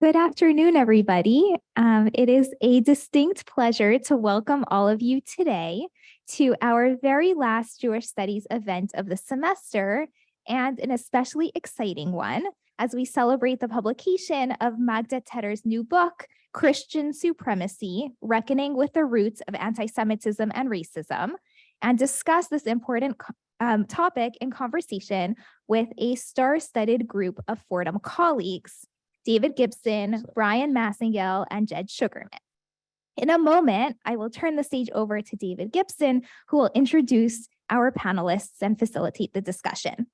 Good afternoon, everybody. It is a distinct pleasure to welcome all of you today to our very last Jewish Studies event of the semester, and an especially exciting one as we celebrate the publication of Magda Teter's new book, Christian Supremacy, Reckoning with the Roots of Antisemitism and Racism, and discuss this important topic in conversation with a star-studded group of Fordham colleagues, David Gibson, Bryan Massingale, and Jed Shugerman. In a moment, I will turn the stage over to David Gibson, who will introduce our panelists and facilitate the discussion.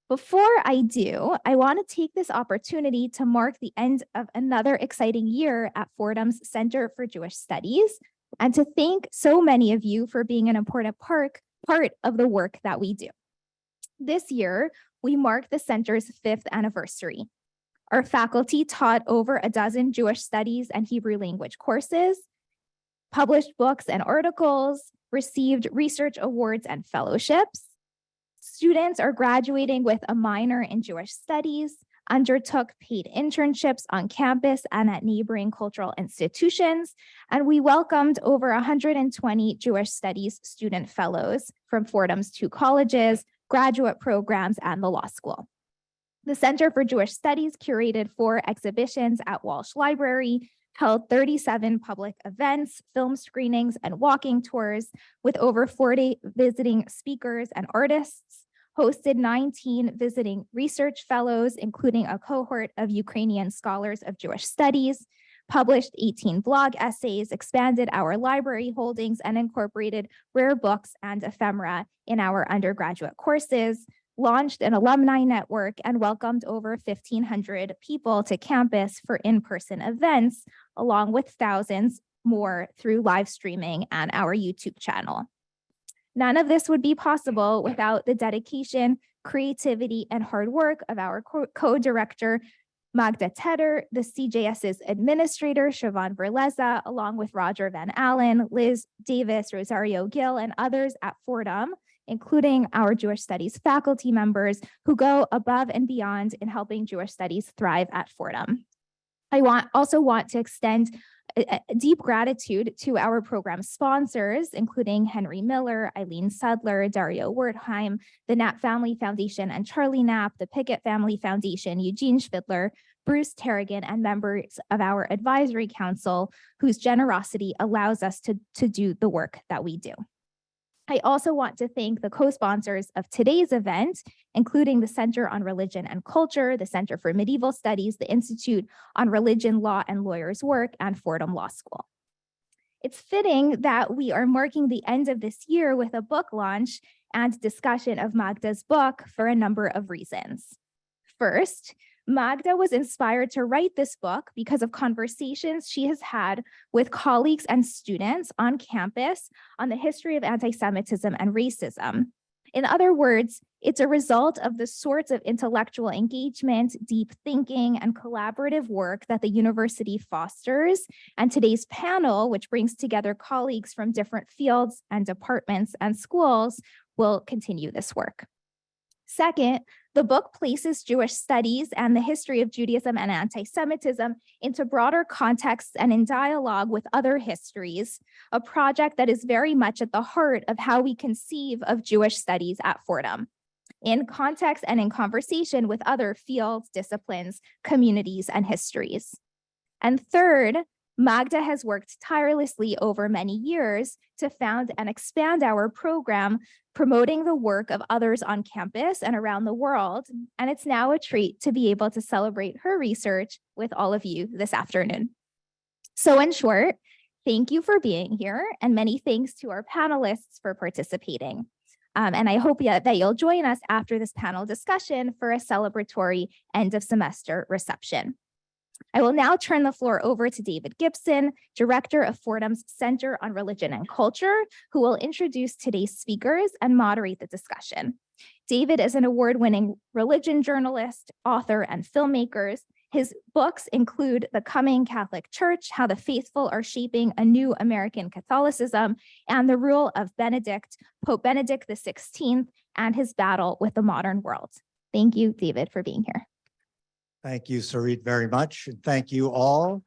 Before I do, I want to take this opportunity to mark the end of another exciting year at Fordham's Center for Jewish Studies, and to thank so many of you for being an important part of the work that we do. This year, we mark the center's 5th anniversary. Our faculty taught over a dozen Jewish studies and Hebrew language courses, published books and articles, received research awards and fellowships. Students are graduating with a minor in Jewish studies, undertook paid internships on campus and at neighboring cultural institutions, and we welcomed over 120 Jewish studies student fellows from Fordham's 2 colleges, graduate programs, and the law school. The Center for Jewish Studies curated 4 exhibitions at Walsh Library, held 37 public events, film screenings, and walking tours with over 40 visiting speakers and artists, hosted 19 visiting research fellows, including a cohort of Ukrainian scholars of Jewish studies, published 18 blog essays, expanded our library holdings, and incorporated rare books and ephemera in our undergraduate courses, launched an alumni network, and welcomed over 1,500 people to campus for in-person events, along with thousands more through live streaming and our YouTube channel. None of this would be possible without the dedication, creativity, and hard work of our co-director, Magda Teter, the CJS's administrator, Siobhan Verleza, along with Roger Van Allen, Liz Davis, Rosario Gill, and others at Fordham, including our Jewish Studies faculty members who go above and beyond in helping Jewish Studies thrive at Fordham. I also want to extend a deep gratitude to our program sponsors, including Henry Miller, Eileen Sudler, Dario Wertheim, the Knapp Family Foundation and Charlie Knapp, the Pickett Family Foundation, Eugene Shvidler, Bruce Tarragon, and members of our advisory council, whose generosity allows us to do the work that we do. I also want to thank the co-sponsors of today's event, including the Center on Religion and Culture, the Center for Medieval Studies, the Institute on Religion, Law, and Lawyers' Work, and Fordham Law School. It's fitting that we are marking the end of this year with a book launch and discussion of Magda's book for a number of reasons. First, Magda was inspired to write this book because of conversations she has had with colleagues and students on campus on the history of anti-Semitism and racism. In other words, it's a result of the sorts of intellectual engagement, deep thinking, and collaborative work that the university fosters. And today's panel, which brings together colleagues from different fields and departments and schools, will continue this work. Second, the book places Jewish studies and the history of Judaism and anti-Semitism into broader contexts and in dialogue with other histories, a project that is very much at the heart of how we conceive of Jewish studies at Fordham, in context and in conversation with other fields, disciplines, communities, and histories. And third, Magda has worked tirelessly over many years to found and expand our program, promoting the work of others on campus and around the world. And it's now a treat to be able to celebrate her research with all of you this afternoon. So in short, thank you for being here, and many thanks to our panelists for participating. And I hope that you'll join us after this panel discussion for a celebratory end of semester reception. I will now turn the floor over to David Gibson, Director of Fordham's Center on Religion and Culture, who will introduce today's speakers and moderate the discussion. David is an award-winning religion journalist, author, and filmmaker. His books include The Coming Catholic Church, How the Faithful Are Shaping a New American Catholicism, and The Rule of Pope Benedict XVI, and his battle with the modern world. Thank you, David, for being here. Thank you, Sarit, very much. And thank you all.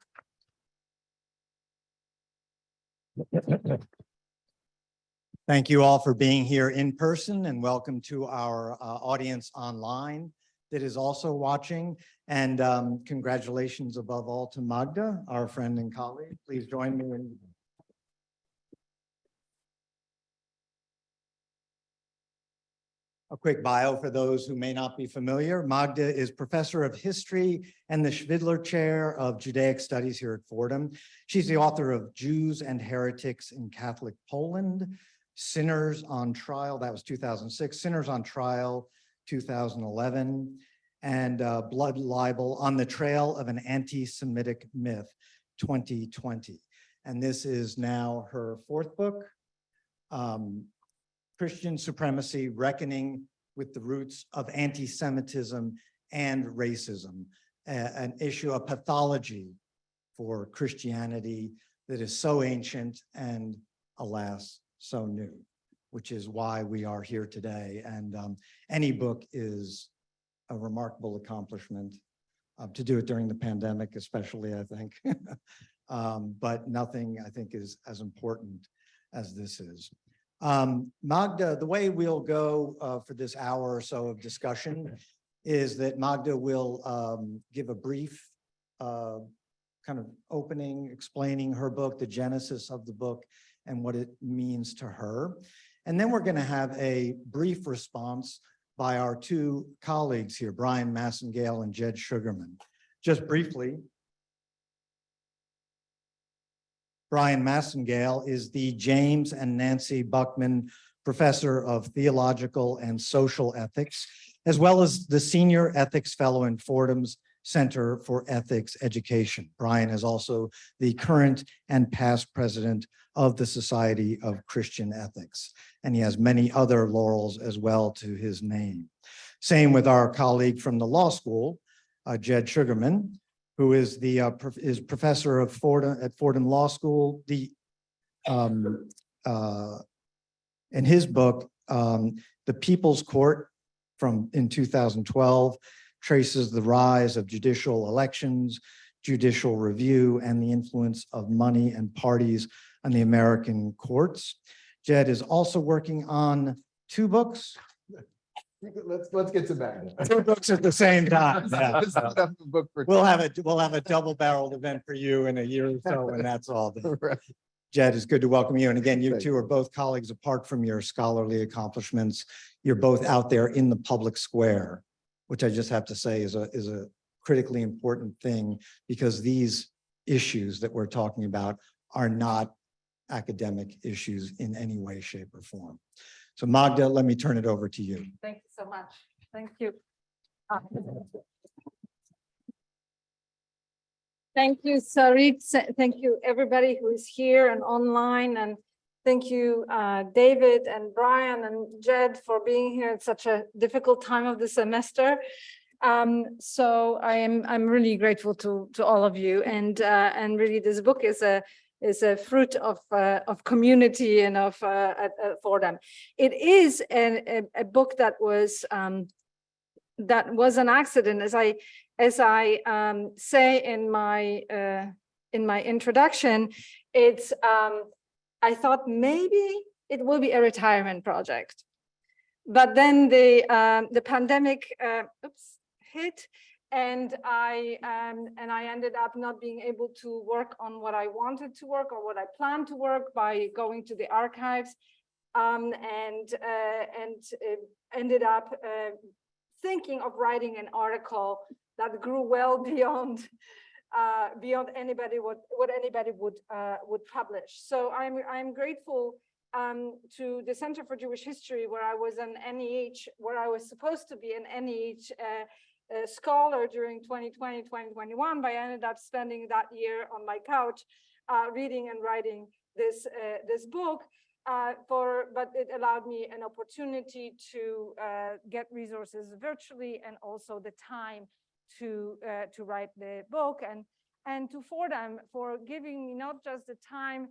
Thank you all for being here in person, and welcome to our audience online that is also watching. And congratulations above all to Magda, our friend and colleague. Please join me in. A quick bio for those who may not be familiar. Magda is professor of history and the Shvidler Chair of Judaic Studies here at Fordham. She's the author of Jews and Heretics in Catholic Poland, Sinners on Trial, that was 2006, Sinners on Trial, 2011, and Blood Libel, On the Trail of an Anti-Semitic Myth, 2020. And this is now her fourth book. Christian Supremacy, Reckoning with the Roots of Antisemitism and Racism, an issue, a pathology for Christianity that is so ancient and, alas, so new, which is why we are here today. And any book is a remarkable accomplishment. To do it during the pandemic, especially, I think. But nothing, I think, is as important as this is. Magda, the way we'll go for this hour or so of discussion is that Magda will give a brief kind of opening, explaining her book, the genesis of the book, and what it means to her. And then we're going to have a brief response by our two colleagues here, Bryan Massingale and Jed Shugerman. Just briefly, Bryan Massingale is the James and Nancy Buckman Professor of Theological and Social Ethics, as well as the Senior Ethics Fellow in Fordham's Center for Ethics Education. Bryan is also the current and past president of the Society of Christian Ethics, and he has many other laurels as well to his name. Same with our colleague from the law school, Jed Shugerman, who is the professor of Fordham Law School. In his book, The People's Court in 2012 traces the rise of judicial elections, judicial review, and the influence of money and parties on the American courts. Jed is also working on two books. Let's get to Magda. Two books at the same time. Yeah. We'll have a double-barreled event for you in a year or so, and that's all done. Right. Jed, it's good to welcome you. And again, you two are both colleagues. Apart from your scholarly accomplishments, you're both out there in the public square, which I just have to say is a critically important thing, because these issues that we're talking about are not academic issues in any way, shape, or form. So Magda, let me turn it over to you. Thank you so much. Thank you. Thank you, Sarit. Thank you, everybody who is here and online. And thank you, David and Bryan and Jed, for being here at such a difficult time of the semester. So I'm really grateful to all of you. And really, this book is a fruit of community and of Fordham. It is a book that was an accident, as I say in my introduction. It's I thought maybe it will be a retirement project, but then the pandemic hit. And I ended up not being able to work on what I wanted to work or what I planned to work by going to the archives, and ended up thinking of writing an article that grew well beyond anybody what anybody would publish. So I'm grateful to the Center for Jewish History, where I was an NEH, where I was supposed to be an NEH scholar during 2020, 2021, but I ended up spending that year on my couch reading and writing this book. But it allowed me an opportunity to get resources virtually, and also the time to write the book, and to Fordham for giving me not just the time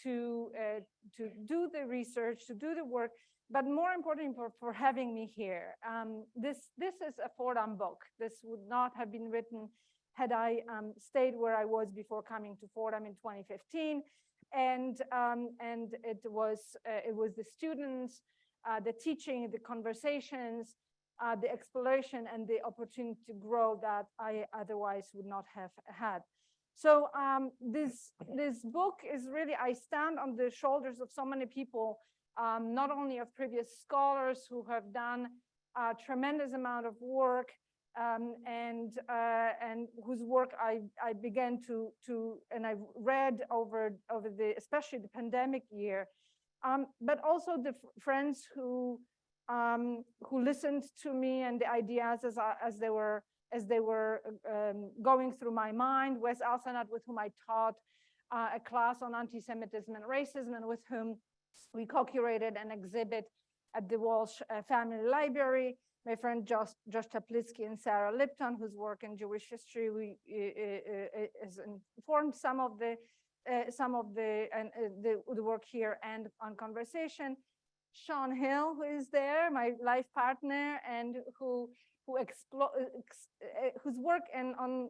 to do the research, to do the work, but more importantly for having me here. This is a Fordham book. This would not have been written had I stayed where I was before coming to Fordham in 2015. And it was the students, the teaching, the conversations, the exploration, and the opportunity to grow that I otherwise would not have had. So this book is really, I stand on the shoulders of so many people, not only of previous scholars who have done a tremendous amount of work, and whose work I began to and I've read over the, especially the pandemic year, but also the friends who listened to me and the ideas as they were going through my mind. Wes Alsanat, with whom I taught a class on anti-Semitism and racism, and with whom we co-curated an exhibit at the Walsh Family Library. My friend Josh Teplitsky and Sarah Lipton, whose work in Jewish history has informed some of the work here and on conversation. Sean Hill, who is there, my life partner, and whose work on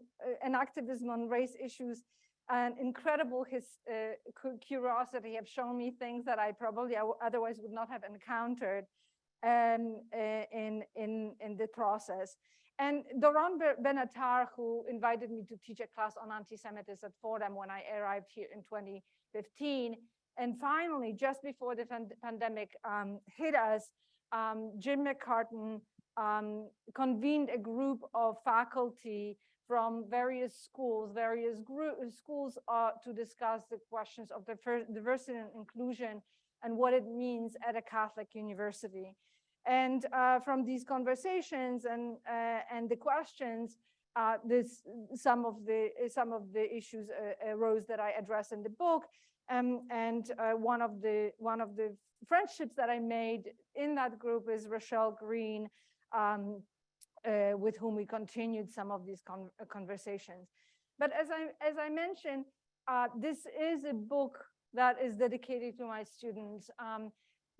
activism on race issues and incredible curiosity have shown me things that I probably otherwise would not have encountered in the process. And Doron Benatar, who invited me to teach a class on anti-Semitism at Fordham when I arrived here in 2015. And finally, just before the pandemic hit us, Jim McCartan convened a group of faculty from various schools, to discuss the questions of diversity and inclusion and what it means at a Catholic university. And from these conversations and the questions, some of the issues arose that I address in the book. And one of the friendships that I made in that group is Rochelle Green, with whom we continued some of these conversations. But as I mentioned, this is a book that is dedicated to my students.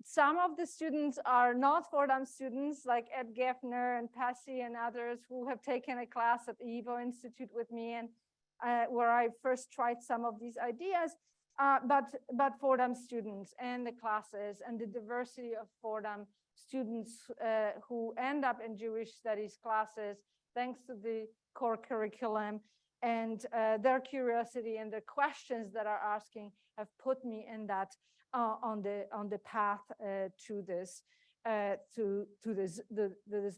Some of the students are not Fordham students, like Ed Geffner and Passy and others who have taken a class at the Evo Institute with me, and where I first tried some of these ideas. But Fordham students and the classes and the diversity of Fordham students who end up in Jewish studies classes, thanks to the core curriculum, and their curiosity and the questions that are asking have put me in that on the path to this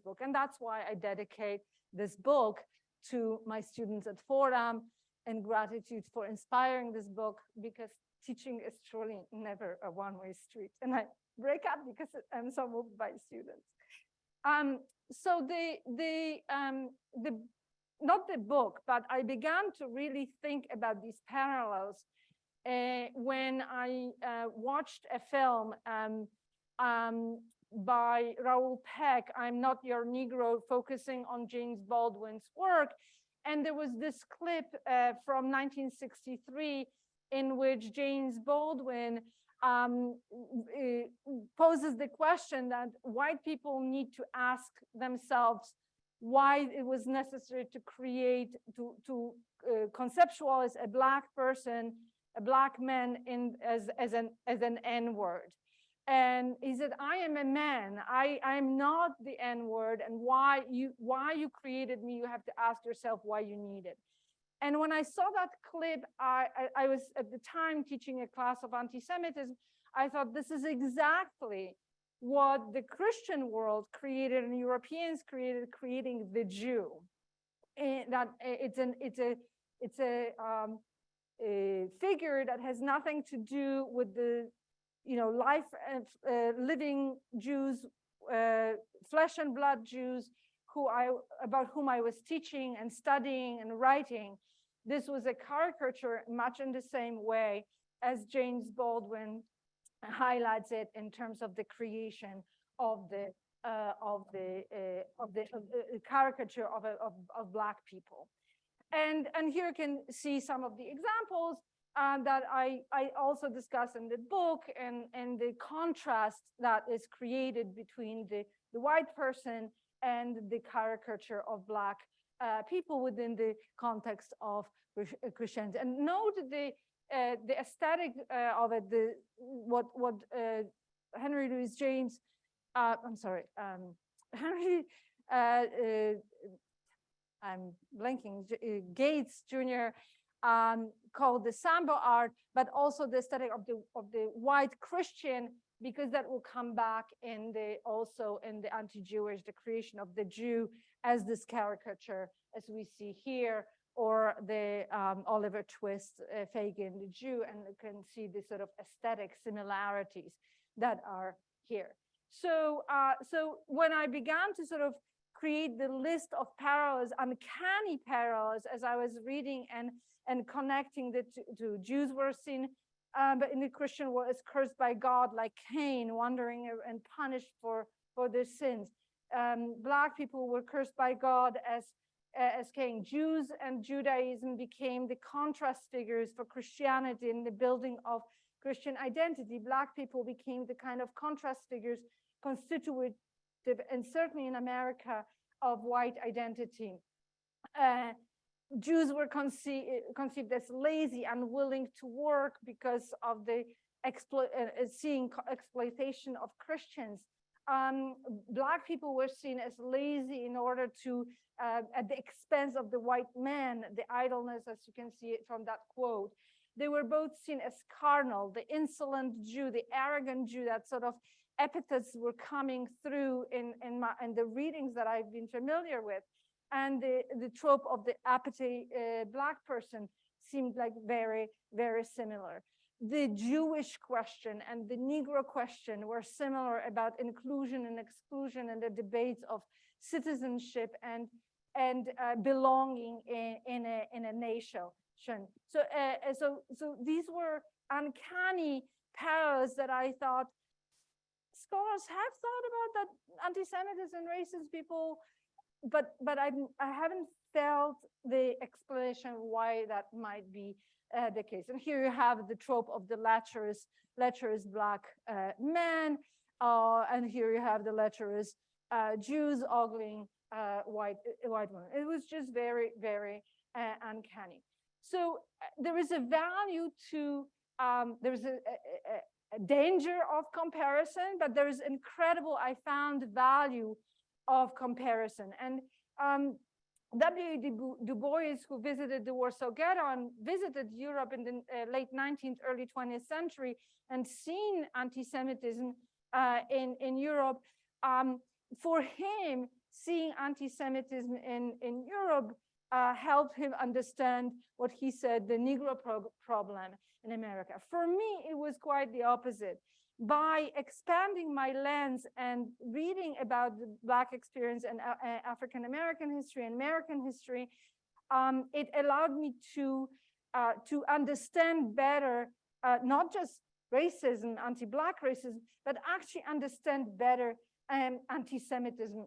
book. And that's why I dedicate this book to my students at Fordham, and gratitude for inspiring this book, because teaching is truly never a one-way street. And I break up because I'm so moved by students. So not the book, but I began to really think about these parallels when I watched a film by Raoul Peck, I'm Not Your Negro, focusing on James Baldwin's work. And there was this clip from 1963 in which James Baldwin poses the question that white people need to ask themselves why it was necessary to create, to conceptualize a Black person, a Black man as an N-word. And he said, I am a man, I'm not the N-word, and why you created me, you have to ask yourself why you need it. And when I saw that clip, I was at the time teaching a class of anti-Semitism. I thought this is exactly what the Christian world created and Europeans created, creating the Jew. And that it's a figure that has nothing to do with the life of living Jews, flesh and blood Jews, about whom I was teaching and studying and writing. This was a caricature, much in the same way as James Baldwin highlights it in terms of the creation of the caricature of Black people. And here you can see some of the examples. that I also discuss in the book, and the contrast that is created between the white person and the caricature of Black people within the context of Christianity. And note the aesthetic of it, what Henry Louis James, Henry, I'm blanking, Gates Jr. Called the Sambo art, but also the aesthetic of the white Christian, because that will come back also in the anti-Jewish, the creation of the Jew as this caricature, as we see here, or the Oliver Twist, Fagin, the Jew, and you can see the sort of aesthetic similarities that are here. So, so when I began to sort of create the list of parallels, uncanny parallels, as I was reading and connecting the two, Jews were seen, but in the Christian world, is cursed by God, like Cain, wandering and punished for their sins. Black people were cursed by God as Cain. Jews and Judaism became the contrast figures for Christianity in the building of Christian identity. Black people became the kind of contrast figures constitutive, and certainly in America, of white identity. Jews were conceived as lazy, unwilling to work because of the exploitation of Christians. Black people were seen as lazy in order to, at the expense of the white man, the idleness, as you can see it from that quote. They were both seen as carnal, the insolent Jew, the arrogant Jew, that sort of epithets were coming through in the readings that I've been familiar with. And the trope of the appetite Black person seemed like very, very similar. The Jewish question and the Negro question were similar about inclusion and exclusion and the debates of citizenship and belonging in a nation. So these were uncanny parallels that I thought scholars have thought about, that anti-Semitism and racist people, but I haven't felt the explanation why that might be the case. And here you have the trope of the lecherous Black man, and here you have the lecherous Jews ogling white women. It was just very, very uncanny. So there is a value to, there's a danger of comparison, but there is incredible, I found, value of comparison. And W. Du Bois, who visited the Warsaw Ghetto and visited Europe in the late 19th, early 20th century, and seen anti-Semitism in Europe, for him, seeing anti-Semitism in Europe helped him understand what he said, the Negro problem in America. For me, it was quite the opposite. By expanding my lens and reading about the Black experience and African-American history and American history, it allowed me to understand better, not just racism, anti-Black racism, but actually understand better anti-Semitism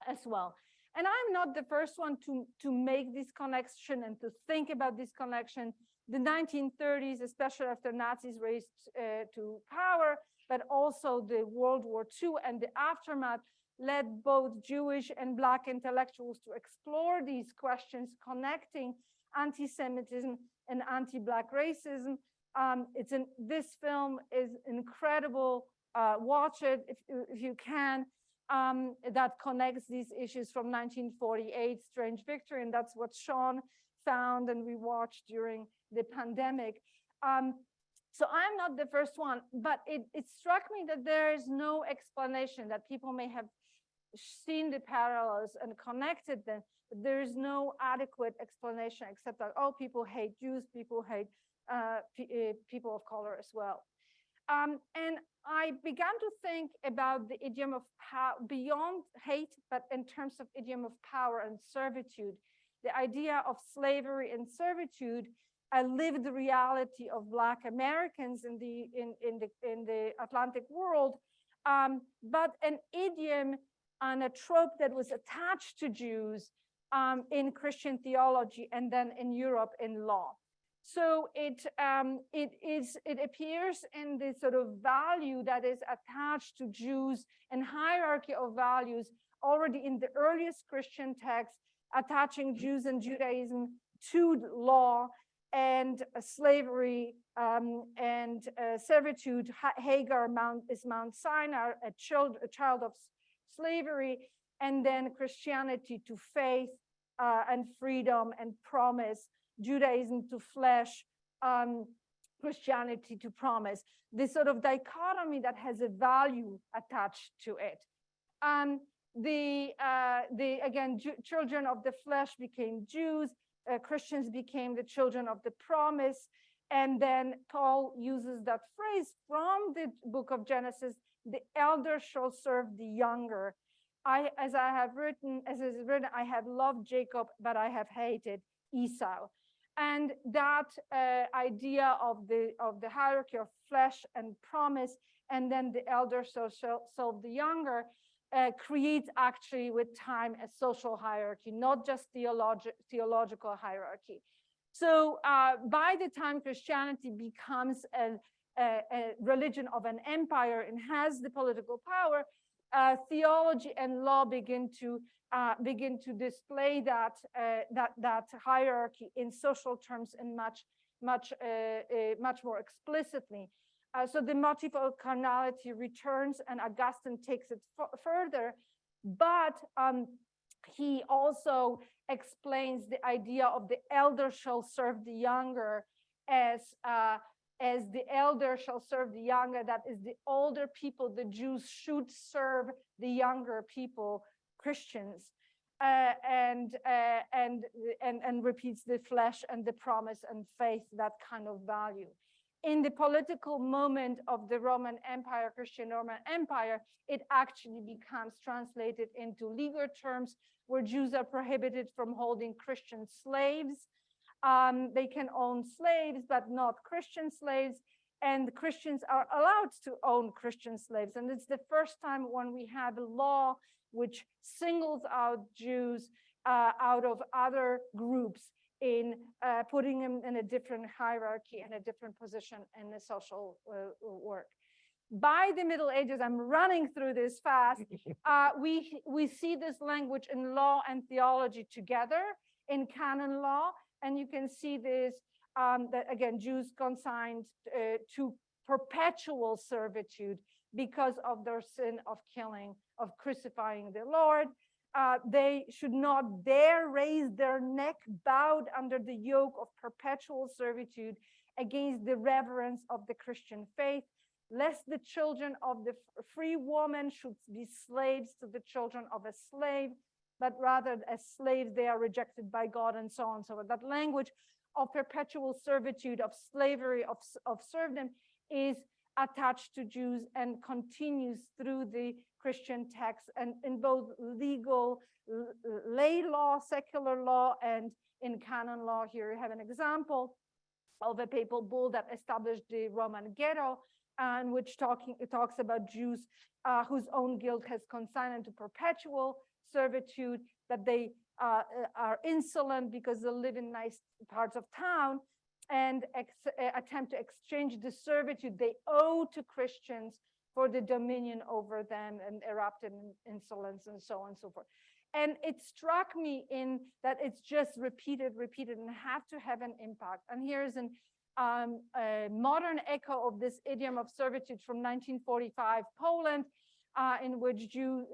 as well. And I'm not the first one to make this connection and to think about this connection. The 1930s, especially after Nazis raised to power, but also the World War II and the aftermath, led both Jewish and Black intellectuals to explore these questions, connecting anti-Semitism and anti-Black racism. This film is incredible. Watch it if you can. That connects these issues from 1948, Strange Victory, and that's what Sean found and we watched during the pandemic. So I'm not the first one, but it struck me that there is no explanation, that people may have seen the parallels and connected them, but there is no adequate explanation except that, oh, people hate Jews, people hate people of color as well. And I began to think about the idiom of power beyond hate, but in terms of idiom of power and servitude, the idea of slavery and servitude, a lived reality of Black Americans in the Atlantic world, but an idiom and a trope that was attached to Jews in Christian theology and then in Europe in law. So it appears in the sort of value that is attached to Jews and hierarchy of values already in the earliest Christian texts, attaching Jews and Judaism to law and slavery and servitude. Hagar is Mount Sinai, a child of slavery, and then Christianity to faith and freedom and promise, Judaism to flesh, Christianity to promise. This sort of dichotomy that has a value attached to it. Again, children of the flesh became Jews, Christians became the children of the promise. And then Paul uses that phrase from the book of Genesis, the elder shall serve the younger. As is written, I have loved Jacob, but I have hated Esau. And that idea of the hierarchy of flesh and promise, and then the elder shall serve the younger, creates actually with time a social hierarchy, not just theological hierarchy. So by the time Christianity becomes a religion of an empire and has the political power, theology and law begin to display that hierarchy in social terms and much more explicitly. So the motive of carnality returns, and Augustine takes it further, but he also explains the idea of the elder shall serve the younger as the elder shall serve the younger. That is, the older people, the Jews, should serve the younger people, Christians, and repeats the flesh and the promise and faith, that kind of value. In the political moment of the Roman Empire, Christian Roman Empire, it actually becomes translated into legal terms where Jews are prohibited from holding Christian slaves. They can own slaves, but not Christian slaves. And Christians are allowed to own Christian slaves. And it's the first time when we have a law which singles out Jews out of other groups in putting them in a different hierarchy and a different position in the social work. By the Middle Ages, I'm running through this fast, we see this language in law and theology together in canon law. And you can see this, that again, Jews consigned to perpetual servitude because of their sin of killing, of crucifying the Lord. They should not dare raise their neck bowed under the yoke of perpetual servitude against the reverence of the Christian faith, lest the children of the free woman should be slaves to the children of a slave, but rather as slaves they are rejected by God, and so on and so forth. That language of perpetual servitude, of slavery, of serfdom is attached to Jews and continues through the Christian text, and in both legal, lay law, secular law, and in canon law. Here you have an example of a papal bull that established the Roman ghetto, and which talks about Jews whose own guilt has consigned them to perpetual servitude, that they are insolent because they live in nice parts of town, and attempt to exchange the servitude they owe to Christians for the dominion over them, and erupt in insolence and so on and so forth. And it struck me in that it's just repeated, and have to have an impact. And here's a modern echo of this idiom of servitude from 1945 Poland, in which Jews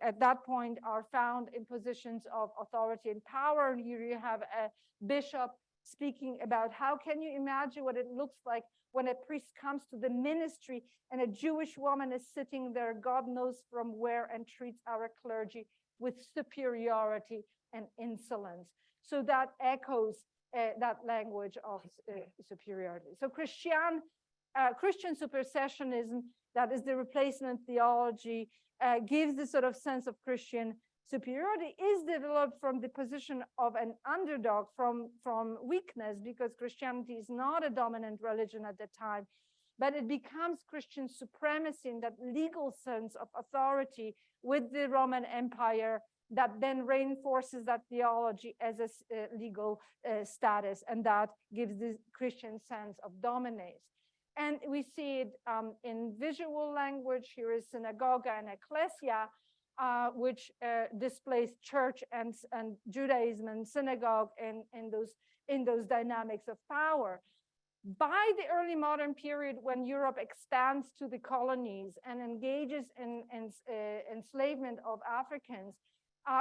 at that point are found in positions of authority and power. And here you have a bishop speaking about how can you imagine what it looks like when a priest comes to the ministry and a Jewish woman is sitting there, God knows from where, and treats our clergy with superiority and insolence. So that echoes that language of superiority. So Christian supersessionism, that is the replacement theology, gives this sort of sense of Christian superiority, is developed from the position of an underdog, from weakness, because Christianity is not a dominant religion at the time, but it becomes Christian supremacy in that legal sense of authority with the Roman Empire that then reinforces that theology as a legal status, and that gives this Christian sense of dominance. And we see it in visual language. Here is synagoga and ecclesia, which displays church and Judaism and synagogue in those dynamics of power. By the early modern period, when Europe expands to the colonies and engages in enslavement of Africans,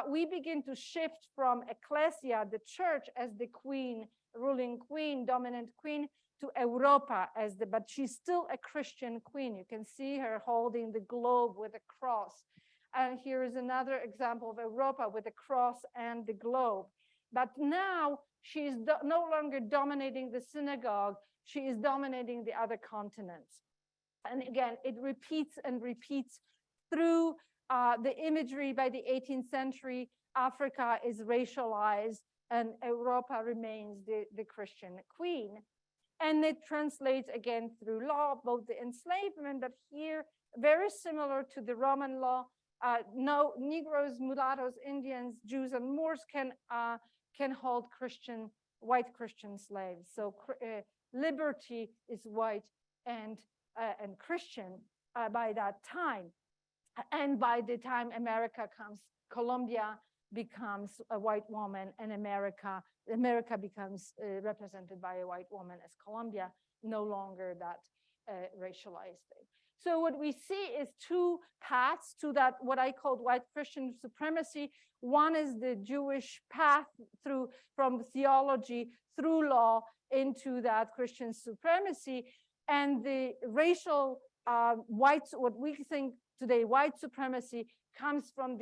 we begin to shift from ecclesia, the church, as the queen, ruling queen, dominant queen, to Europa but she's still a Christian queen. You can see her holding the globe with a cross. And here is another example of Europa with the cross and the globe. But now she's no longer dominating the synagogue, she is dominating the other continents. And again, it repeats and repeats through the imagery. By the 18th century, Africa is racialized and Europa remains the Christian queen. And it translates again through law, both the enslavement, but here, very similar to the Roman law, no Negroes, mulattoes, Indians, Jews, and Moors can hold white Christian slaves. So liberty is white and Christian by that time. And by the time America comes, Colombia becomes a white woman, and America becomes represented by a white woman as Colombia, no longer that racialized thing. So what we see is two paths to that, what I called white Christian supremacy. One is the Jewish path from theology through law into that Christian supremacy, and the racial what we think today white supremacy comes from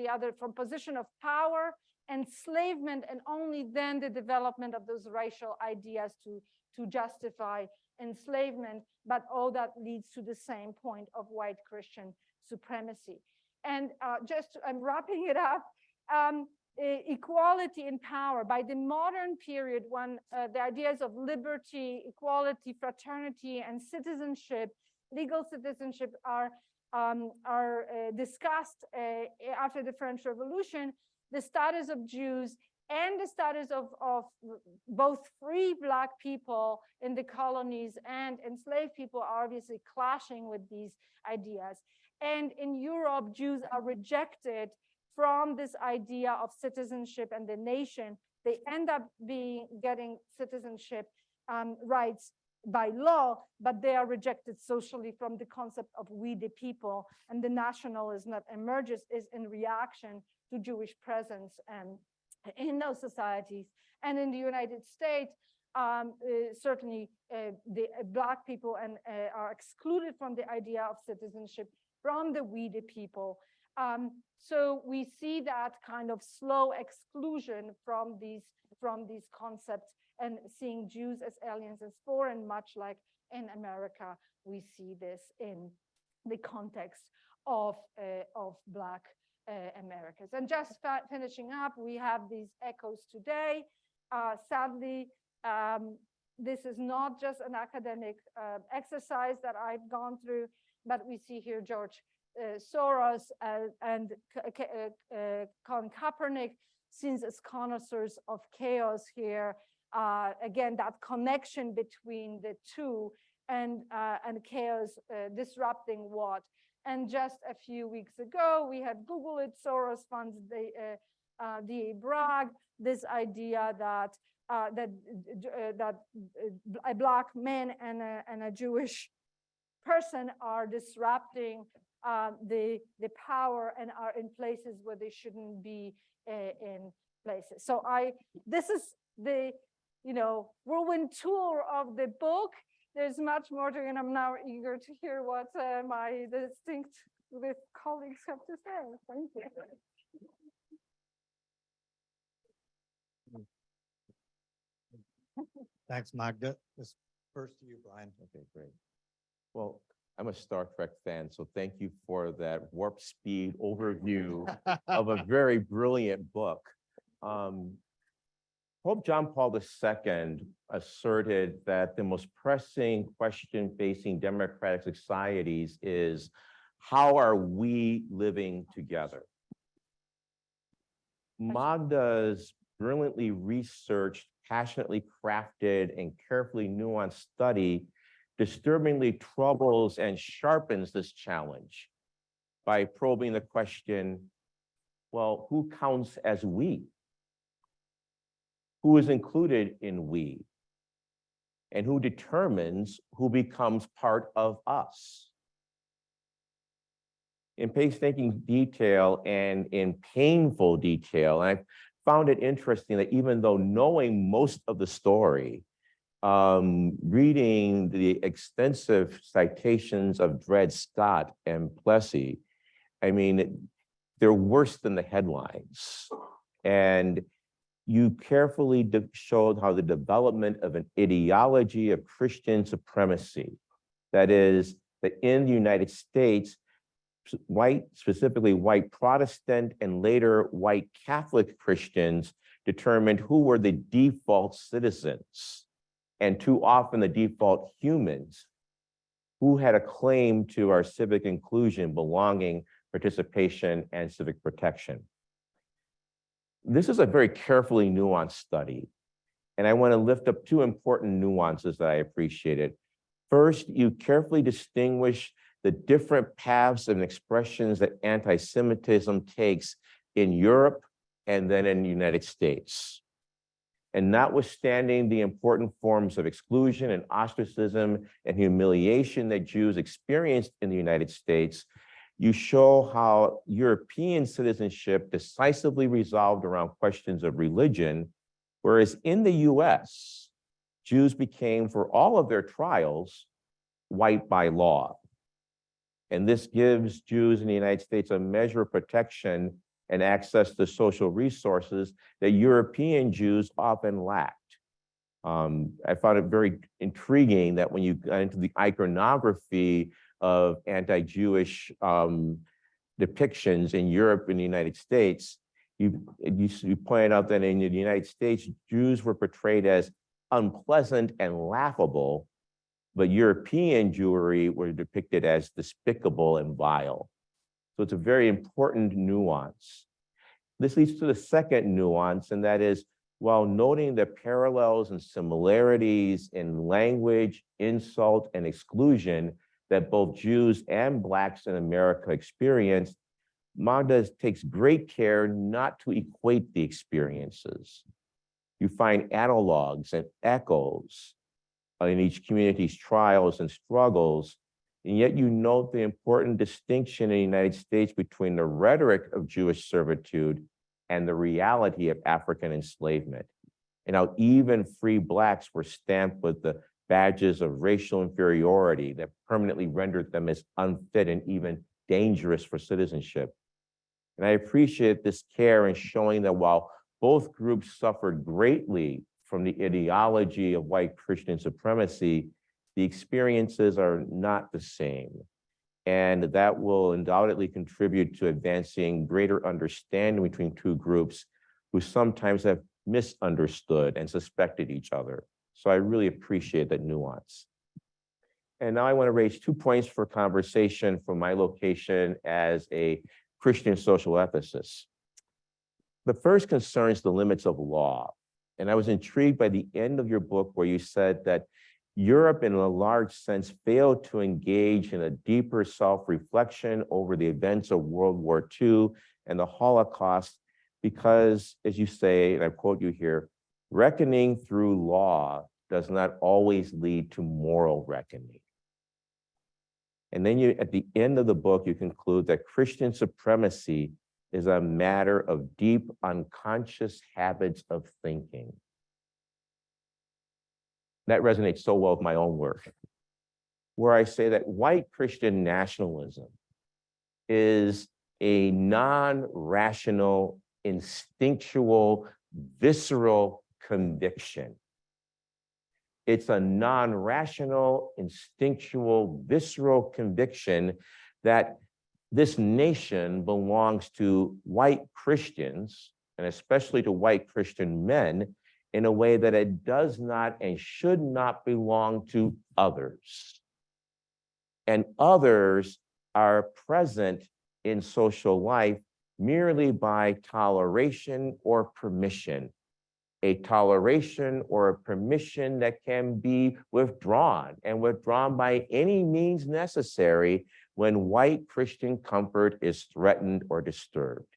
position of power, enslavement, and only then the development of those racial ideas to justify enslavement, but all that leads to the same point of white Christian supremacy. And I'm wrapping it up, equality in power. By the modern period, when the ideas of liberty, equality, fraternity, and citizenship, legal citizenship are discussed after the French Revolution, the status of Jews and the status of both free Black people in the colonies and enslaved people are obviously clashing with these ideas. And in Europe, Jews are rejected from this idea of citizenship and the nation. They end up getting citizenship rights by law, but they are rejected socially from the concept of we the people, and the nationalism that emerges is in reaction to Jewish presence and in those societies. And in the United States, certainly the Black people are excluded from the idea of citizenship from the we the people. So we see that kind of slow exclusion from these concepts, and seeing Jews as aliens, as foreign, much like in America, we see this in the context of Black Americans. And just finishing up, we have these echoes today. Sadly, this is not just an academic exercise that I've gone through, but we see here George Soros and Colin Kaepernick, seen as connoisseurs of chaos here. Again, that connection between the two and chaos disrupting what. And just a few weeks ago, we had Google it, Soros funds D.A. Bragg, this idea that a Black man and a Jewish person are disrupting the power and are in places where they shouldn't be in places. So this is the whirlwind tour of the book. There's much more to it, and I'm now eager to hear what my distinct colleagues have to say. Thank you. Thanks, Magda. This first to you, Bryan. Okay, great. Well, I'm a Star Trek fan, so thank you for that warp speed overview of a very brilliant book. Pope John Paul II asserted that the most pressing question facing democratic societies is, how are we living together? Magda's brilliantly researched, passionately crafted, and carefully nuanced study disturbingly troubles and sharpens this challenge by probing the question, well, who counts as we? Who is included in we? And who determines who becomes part of us? In painstaking detail and in painful detail, and I found it interesting that even though knowing most of the story, reading the extensive citations of Dred Scott and Plessy, I mean, they're worse than the headlines. And you carefully showed how the development of an ideology of Christian supremacy, that is, that in the United States, specifically white Protestant and later white Catholic Christians determined who were the default citizens, and too often the default humans who had a claim to our civic inclusion, belonging, participation, and civic protection. This is a very carefully nuanced study, and I want to lift up two important nuances that I appreciated. First, you carefully distinguish the different paths and expressions that anti-Semitism takes in Europe and then in the United States. And notwithstanding the important forms of exclusion and ostracism and humiliation that Jews experienced in the United States, you show how European citizenship decisively resolved around questions of religion, whereas in the US, Jews became, for all of their trials, white by law. And this gives Jews in the United States a measure of protection and access to social resources that European Jews often lacked. I found it very intriguing that when you got into the iconography of anti-Jewish depictions in Europe and the United States, you pointed out that in the United States, Jews were portrayed as unpleasant and laughable, but European Jewry were depicted as despicable and vile. So it's a very important nuance. This leads to the second nuance, and that is, while noting the parallels and similarities in language, insult, and exclusion that both Jews and Blacks in America experienced, Magda takes great care not to equate the experiences. You find analogs and echoes in each community's trials and struggles, and yet you note the important distinction in the United States between the rhetoric of Jewish servitude and the reality of African enslavement, and how even free Blacks were stamped with the badges of racial inferiority that permanently rendered them as unfit and even dangerous for citizenship. And I appreciate this care in showing that while both groups suffered greatly from the ideology of white Christian supremacy, the experiences are not the same. And that will undoubtedly contribute to advancing greater understanding between two groups who sometimes have misunderstood and suspected each other. So I really appreciate that nuance. And now I want to raise 2 points for conversation from my location as a Christian social ethicist. The first concerns the limits of law. And I was intrigued by the end of your book where you said that Europe, in a large sense, failed to engage in a deeper self-reflection over the events of World War II and the Holocaust because, as you say, and I quote you here, reckoning through law does not always lead to moral reckoning. And then you, at the end of the book, you conclude that Christian supremacy is a matter of deep unconscious habits of thinking. That resonates so well with my own work, where I say that white Christian nationalism is a non-rational, instinctual, visceral conviction. It's a non-rational, instinctual, visceral conviction that this nation belongs to white Christians, and especially to white Christian men, in a way that it does not and should not belong to others. And others are present in social life merely by toleration or permission, a toleration or a permission that can be withdrawn and withdrawn by any means necessary when white Christian comfort is threatened or disturbed.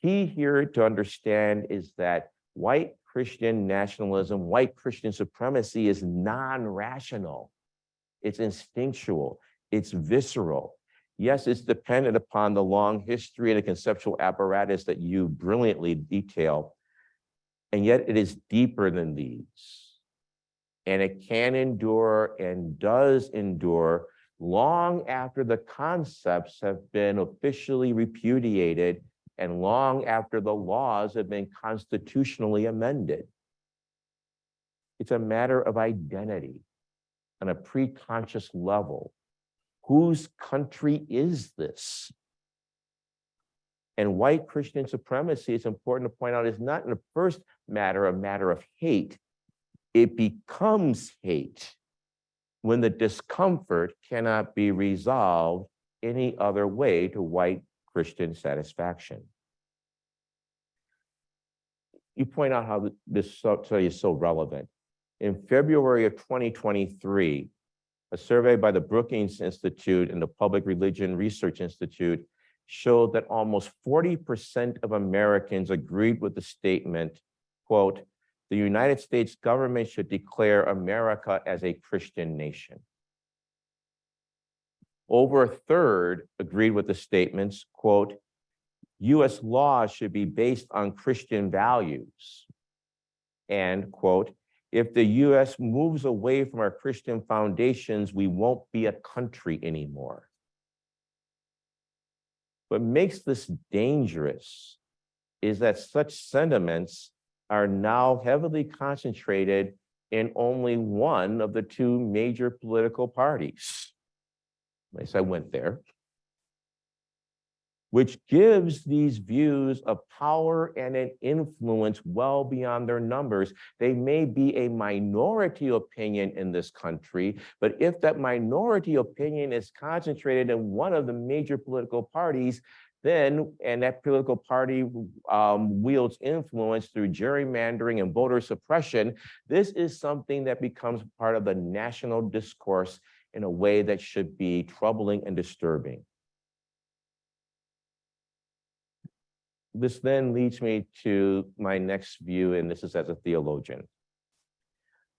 Key here to understand is that white Christian nationalism, white Christian supremacy is non-rational. It's instinctual, it's visceral. Yes, it's dependent upon the long history and the conceptual apparatus that you brilliantly detail, and yet it is deeper than these. And it can endure and does endure long after the concepts have been officially repudiated and long after the laws have been constitutionally amended. It's a matter of identity on a pre-conscious level. Whose country is this? And white Christian supremacy, it's important to point out, is not in the first matter a matter of hate. It becomes hate when the discomfort cannot be resolved any other way to white Christian satisfaction. You point out how this study is so relevant. In February of 2023, a survey by the Brookings Institute and the Public Religion Research Institute showed that almost 40% of Americans agreed with the statement, quote, "The United States government should declare America as a Christian nation." Over a third agreed with the statements, quote, "U.S. laws should be based on Christian values." And, quote, "If the U.S. moves away from our Christian foundations, we won't be a country anymore." What makes this dangerous is that such sentiments are now heavily concentrated in only one of the two major political parties. At least I went there. Which gives these views a power and an influence well beyond their numbers. They may be a minority opinion in this country, but if that minority opinion is concentrated in one of the major political parties, then, and that political party wields influence through gerrymandering and voter suppression, this is something that becomes part of the national discourse in a way that should be troubling and disturbing. This then leads me to my next view, and this is as a theologian.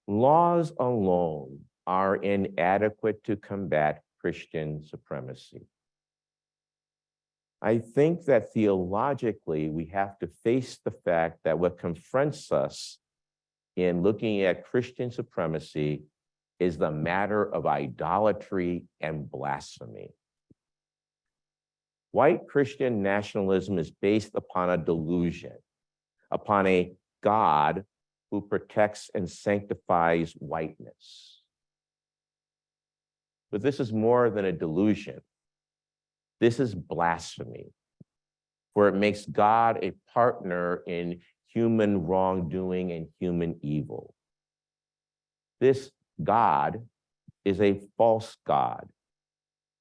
Laws alone are inadequate to combat Christian supremacy. I think that theologically, we have to face the fact that what confronts us in looking at Christian supremacy is the matter of idolatry and blasphemy. White Christian nationalism is based upon a delusion, upon a God who protects and sanctifies whiteness. But this is more than a delusion. This is blasphemy, for it makes God a partner in human wrongdoing and human evil. This God is a false God,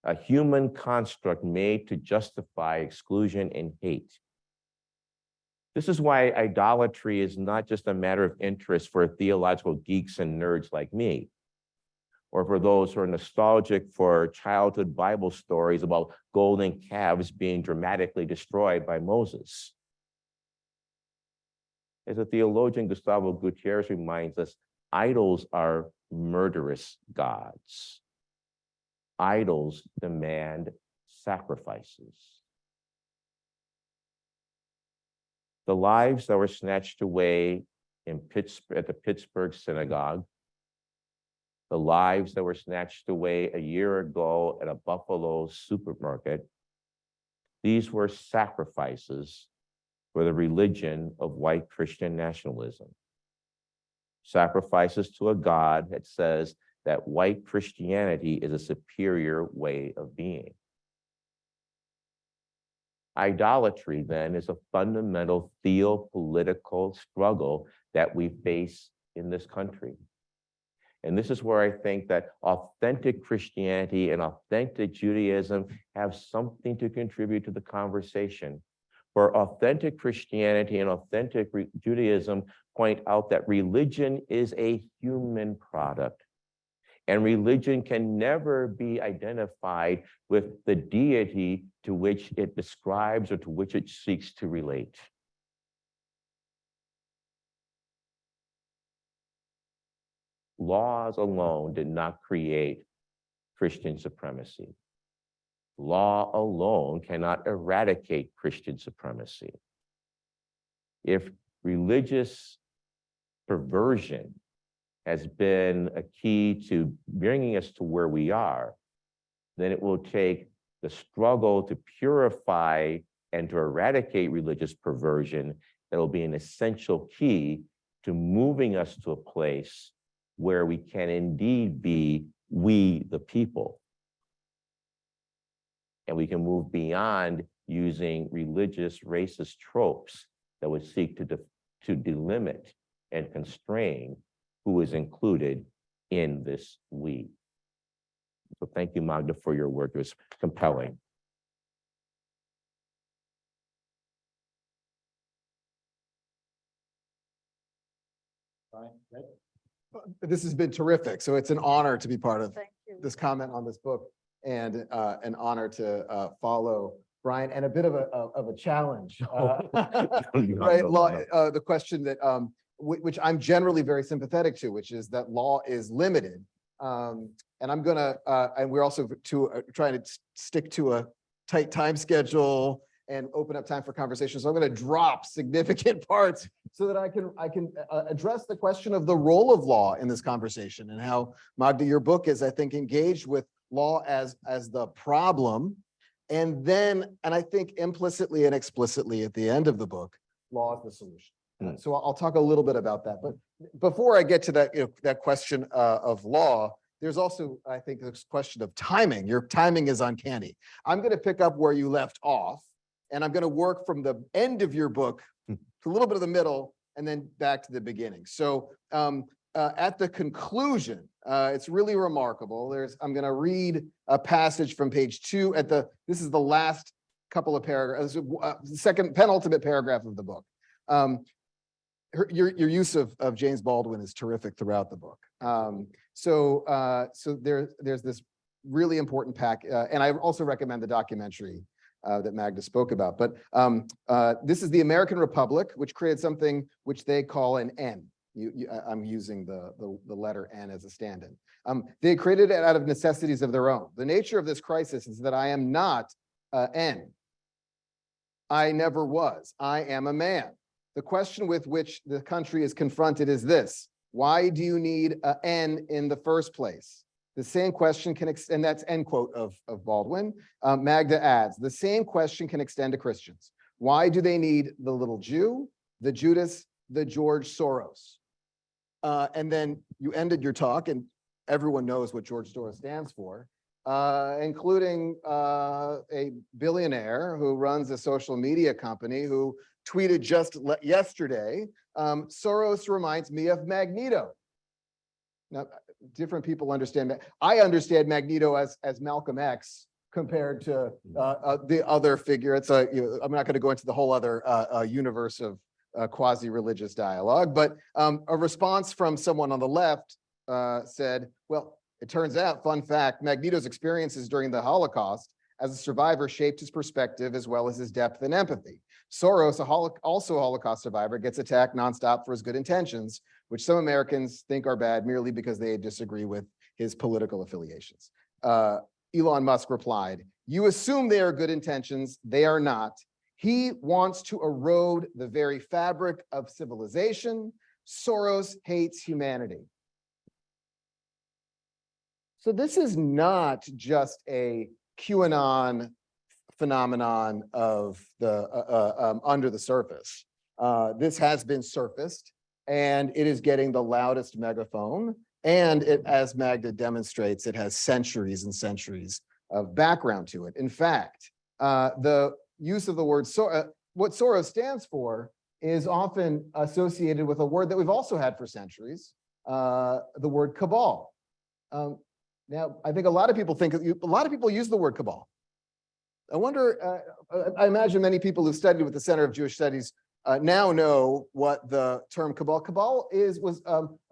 a human construct made to justify exclusion and hate. This is why idolatry is not just a matter of interest for theological geeks and nerds like me, or for those who are nostalgic for childhood Bible stories about golden calves being dramatically destroyed by Moses. As a theologian, Gustavo Gutierrez reminds us, idols are murderous gods. Idols demand sacrifices. The lives that were snatched away at the Pittsburgh synagogue, the lives that were snatched away a year ago at a Buffalo supermarket, these were sacrifices for the religion of white Christian nationalism. Sacrifices to a God that says that white Christianity is a superior way of being. Idolatry, then, is a fundamental theopolitical struggle that we face in this country. And this is where I think that authentic Christianity and authentic Judaism have something to contribute to the conversation. For authentic Christianity and authentic Judaism point out that religion is a human product. And religion can never be identified with the deity to which it describes or to which it seeks to relate. Laws alone did not create Christian supremacy. Law alone cannot eradicate Christian supremacy. If religious perversion has been a key to bringing us to where we are, then it will take the struggle to purify and to eradicate religious perversion that will be an essential key to moving us to a place where we can indeed be we the people. And we can move beyond using religious racist tropes that would seek to delimit and constrain who is included in this we. So thank you, Magda, for your work. It was compelling. This has been terrific. So it's an honor to be part of Thank you. this comment on this book, and an honor to follow Bryan, and a bit of a challenge. Right, law, the question that which I'm generally very sympathetic to, which is that law is limited. And I'm gonna, and we're also trying to stick to a tight time schedule and open up time for conversation. So I'm going to drop significant parts so that I can address the question of the role of law in this conversation, and how, Magda, your book is, I think, engaged with law as the problem, and I think implicitly and explicitly at the end of the book, law is the solution. So I'll talk a little bit about that. But before I get to that, that question of law, there's also, I think, this question of timing. Your timing is uncanny. I'm going to pick up where you left off, and I'm going to work from the end of your book to a little bit of the middle, and then back to the beginning. So at the conclusion, it's really remarkable. I'm going to read a passage from page 2 this is the last couple of paragraphs, the second penultimate paragraph of the book. Your use of James Baldwin is terrific throughout the book. So there's this really important and I also recommend the documentary that Magda spoke about. But this is the American Republic, which created something which they call an N. I'm using the letter N as a stand-in. They created it out of necessities of their own. The nature of this crisis is that I am not N. I never was. I am a man. The question with which the country is confronted is this: why do you need an N in the first place? The same question can extend, that's end quote of Baldwin. Magda adds, the same question can extend to Christians. Why do they need the little Jew, the Judas, the George Soros? And then you ended your talk, and everyone knows what George Soros stands for, including a billionaire who runs a social media company who tweeted just yesterday, Soros reminds me of Magneto. Now, different people understand that. I understand Magneto as Malcolm X compared to the other figure. It's I'm not going to go into the whole other universe of quasi-religious dialogue, but a response from someone on the left said, well, it turns out, fun fact, Magneto's experiences during the Holocaust as a survivor shaped his perspective as well as his depth and empathy. Soros, also a Holocaust survivor, gets attacked nonstop for his good intentions, which some Americans think are bad merely because they disagree with his political affiliations. Elon Musk replied, you assume they are good intentions, they are not. He wants to erode the very fabric of civilization. Soros hates humanity. So this is not just a QAnon phenomenon of the under the surface. This has been surfaced, and it is getting the loudest megaphone. And it, as Magda demonstrates, it has centuries and centuries of background to it. In fact, the use of the word what Soros stands for is often associated with a word that we've also had for centuries, the word cabal. Now, I think a lot of people use the word cabal. I wonder, I imagine many people who studied with the Center of Jewish Studies now know what the term cabal. Cabal was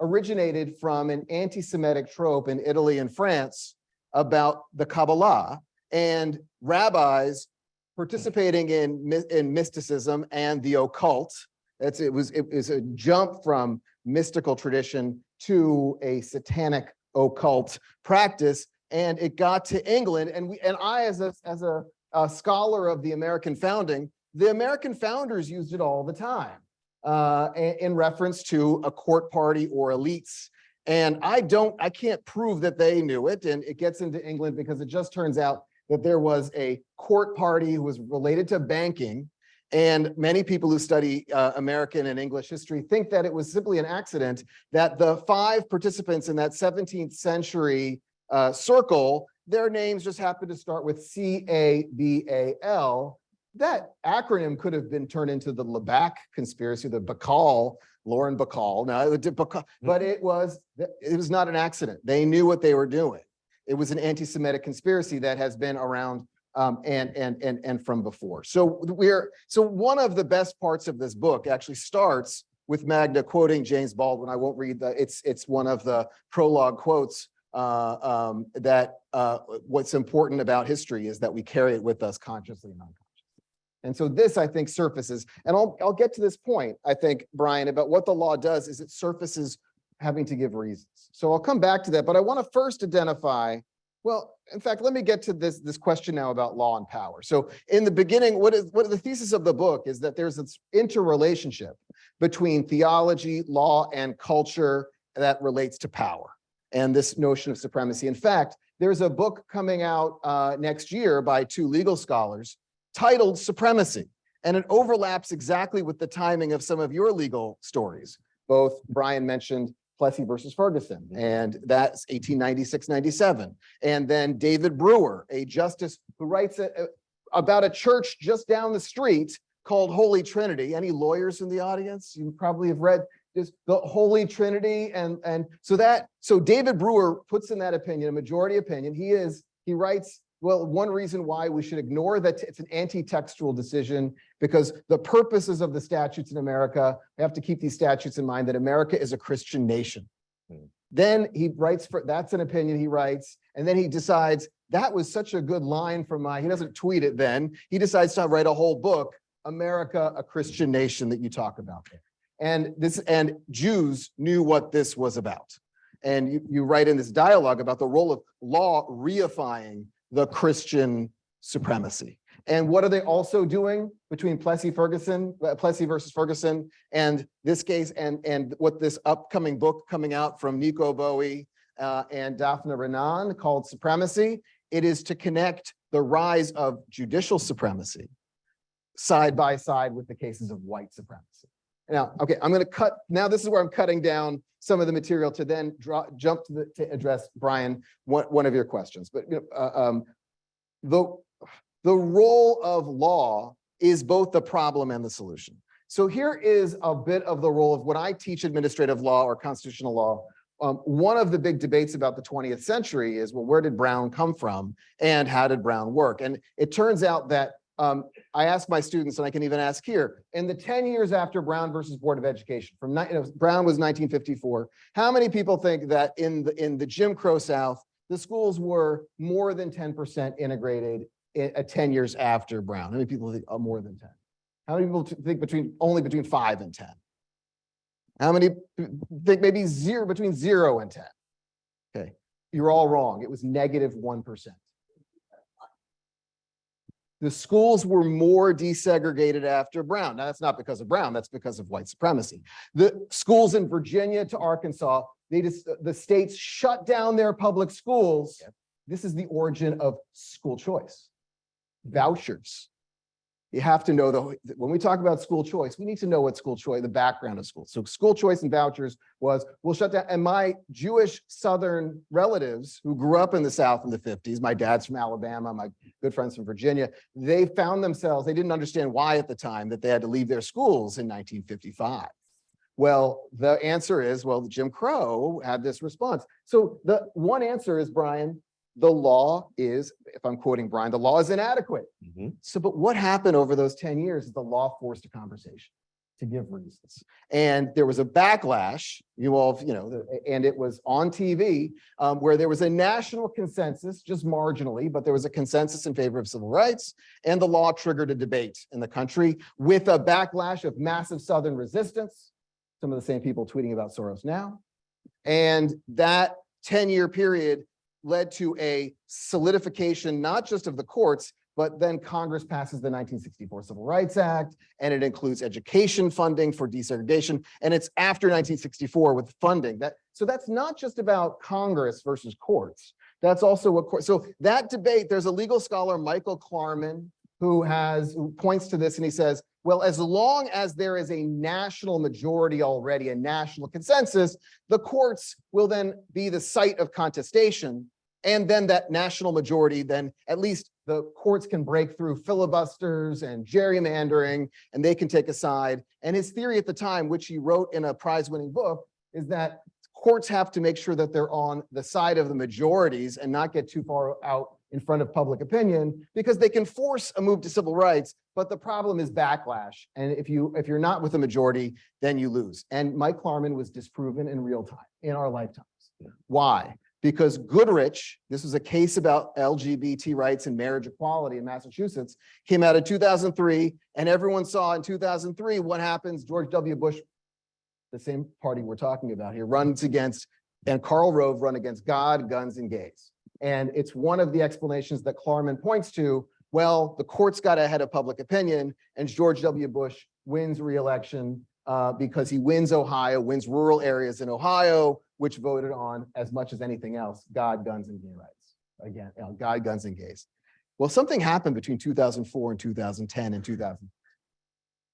originated from an anti-Semitic trope in Italy and France about the Kabbalah and rabbis participating in mysticism and the occult. It was a jump from mystical tradition to a satanic occult practice, and it got to England. And I, as a scholar of the American founding, the American founders used it all the time in reference to a court party or elites. And I can't prove that they knew it, and it gets into England because it just turns out that there was a court party who was related to banking. And many people who study American and English history think that it was simply an accident that the 5 participants in that 17th century circle, their names just happened to start with C-A-B-A-L. That acronym could have been turned into the Labatt conspiracy, the Bacall, Lauren Bacall. No, but it was not an accident. They knew what they were doing. It was an anti-Semitic conspiracy that has been around and from before. So one of the best parts of this book actually starts with Magda quoting James Baldwin. I won't read it's one of the prologue quotes that what's important about history is that we carry it with us consciously and unconsciously. And so this, I think, surfaces, and I'll get to this point, I think, Brian, about what the law does is it surfaces having to give reasons. So I'll come back to that, but I want to first identify, well, in fact, let me get to this question now about law and power. So in the beginning, what the thesis of the book is that there's this interrelationship between theology, law, and culture that relates to power and this notion of supremacy. In fact, there's a book coming out next year by 2 legal scholars titled Supremacy, and it overlaps exactly with the timing of some of your legal stories. Both Brian mentioned Plessy versus Ferguson, and that's 1896-97. And then David Brewer, a justice who writes about a church just down the street called Holy Trinity. Any lawyers in the audience? You probably have read this, the Holy Trinity. And so David Brewer puts in that opinion, a majority opinion. He writes, well, one reason why we should ignore that it's an anti-textual decision, because the purposes of the statutes in America, we have to keep these statutes in mind that America is a Christian nation. Then he writes, that's an opinion he writes, and then he decides that was such a good line from he doesn't tweet it then, he decides to write a whole book, America, a Christian Nation, that you talk about there. And Jews knew what this was about. And you write in this dialogue about the role of law reifying the Christian supremacy. And what are they also doing between Plessy versus Ferguson, and this case, and what this upcoming book coming out from Nico Bowie and Daphne Renan called Supremacy? It is to connect the rise of judicial supremacy side by side with the cases of white supremacy. Now, okay, I'm going to cut. Now, this is where I'm cutting down some of the material to then jump to address, Brian, one of your questions. But the role of law is both the problem and the solution. So here is a bit of the role of when I teach administrative law or constitutional law. One of the big debates about the 20th century is, well, where did Brown come from and how did Brown work? And it turns out that I ask my students, and I can even ask here, in the 10 years after Brown versus Board of Education, Brown was 1954, how many people think that in the Jim Crow South, the schools were more than 10% integrated 10 years after Brown? How many people think more than 10? How many people think only between 5 and 10? How many think maybe between 0 and 10? Okay, you're all wrong. It was -1%. The schools were more desegregated after Brown. Now, that's not because of Brown, that's because of white supremacy. The schools in Virginia to Arkansas, the states shut down their public schools. Yep. This is the origin of school choice. Vouchers. You have to know, when we talk about school choice, we need to know what school choice, the background of school. So school choice and vouchers we'll shut down. And my Jewish Southern relatives who grew up in the South in the 50s, my dad's from Alabama, my good friends from Virginia, they found themselves, they didn't understand why at the time that they had to leave their schools in 1955. Well, the answer is, well, Jim Crow had this response. So the one answer is, Brian, the law is, if I'm quoting Brian, the law is inadequate. So, but what happened over those 10 years is the law forced a conversation to give reasons. And there was a backlash, and it was on TV, where there was a national consensus, just marginally, but there was a consensus in favor of civil rights, and the law triggered a debate in the country with a backlash of massive Southern resistance, some of the same people tweeting about Soros now. And that 10-year period led to a solidification, not just of the courts, but then Congress passes the 1964 Civil Rights Act, and it includes education funding for desegregation. And it's after 1964 with funding. So that's not just about Congress versus courts. That's also what courts. So that debate, there's a legal scholar, Michael Klarman, who points to this, and he says, well, as long as there is a national majority already, a national consensus, the courts will then be the site of contestation. And then that national majority, then at least the courts can break through filibusters and gerrymandering, and they can take a side. And his theory at the time, which he wrote in a prize-winning book, is that courts have to make sure that they're on the side of the majorities and not get too far out in front of public opinion, because they can force a move to civil rights, but the problem is backlash. And if you're not with the majority, then you lose. And Mike Klarman was disproven in real time, in our lifetimes. Why? Because Goodrich, this was a case about LGBT rights and marriage equality in Massachusetts, came out in 2003, and everyone saw in 2003 what happens. George W. Bush, the same party we're talking about here, runs against, and Karl Rove run against God, guns, and gays. And it's one of the explanations that Klarman points to. Well, the courts got ahead of public opinion, and George W. Bush wins re-election because he wins Ohio, wins rural areas in Ohio, which voted on, as much as anything else, God, guns, and gay rights. Again, God, guns, and gays. Well, something happened between 2004 and 2010 and 2000.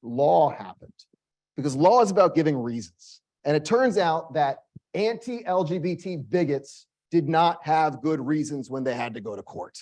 Law happened, because law is about giving reasons. And it turns out that anti-LGBT bigots did not have good reasons when they had to go to court.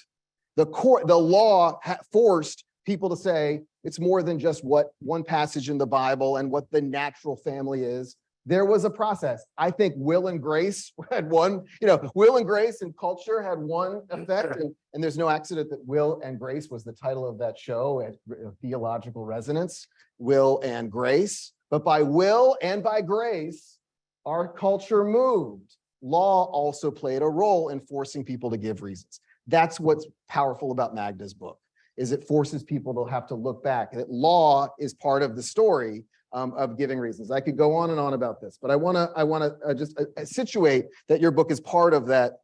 The law forced people to say it's more than just what one passage in the Bible and what the natural family is. There was a process. I think Will and Grace had one, Will and Grace and culture had one effect. And there's no accident that Will and Grace was the title of that show at Theological Resonance, Will and Grace. But by will and by grace, our culture moved. Law also played a role in forcing people to give reasons. That's what's powerful about Magda's book, is it forces people to have to look back. That law is part of the story of giving reasons. I could go on and on about this, but I want to just situate that your book is part of that,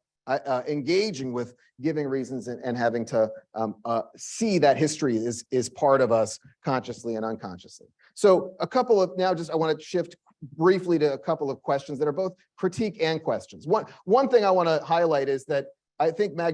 engaging with giving reasons and having to see that history is part of us consciously and unconsciously. So I want to shift briefly to a couple of questions that are both critique and questions. One thing I want to highlight is that I think I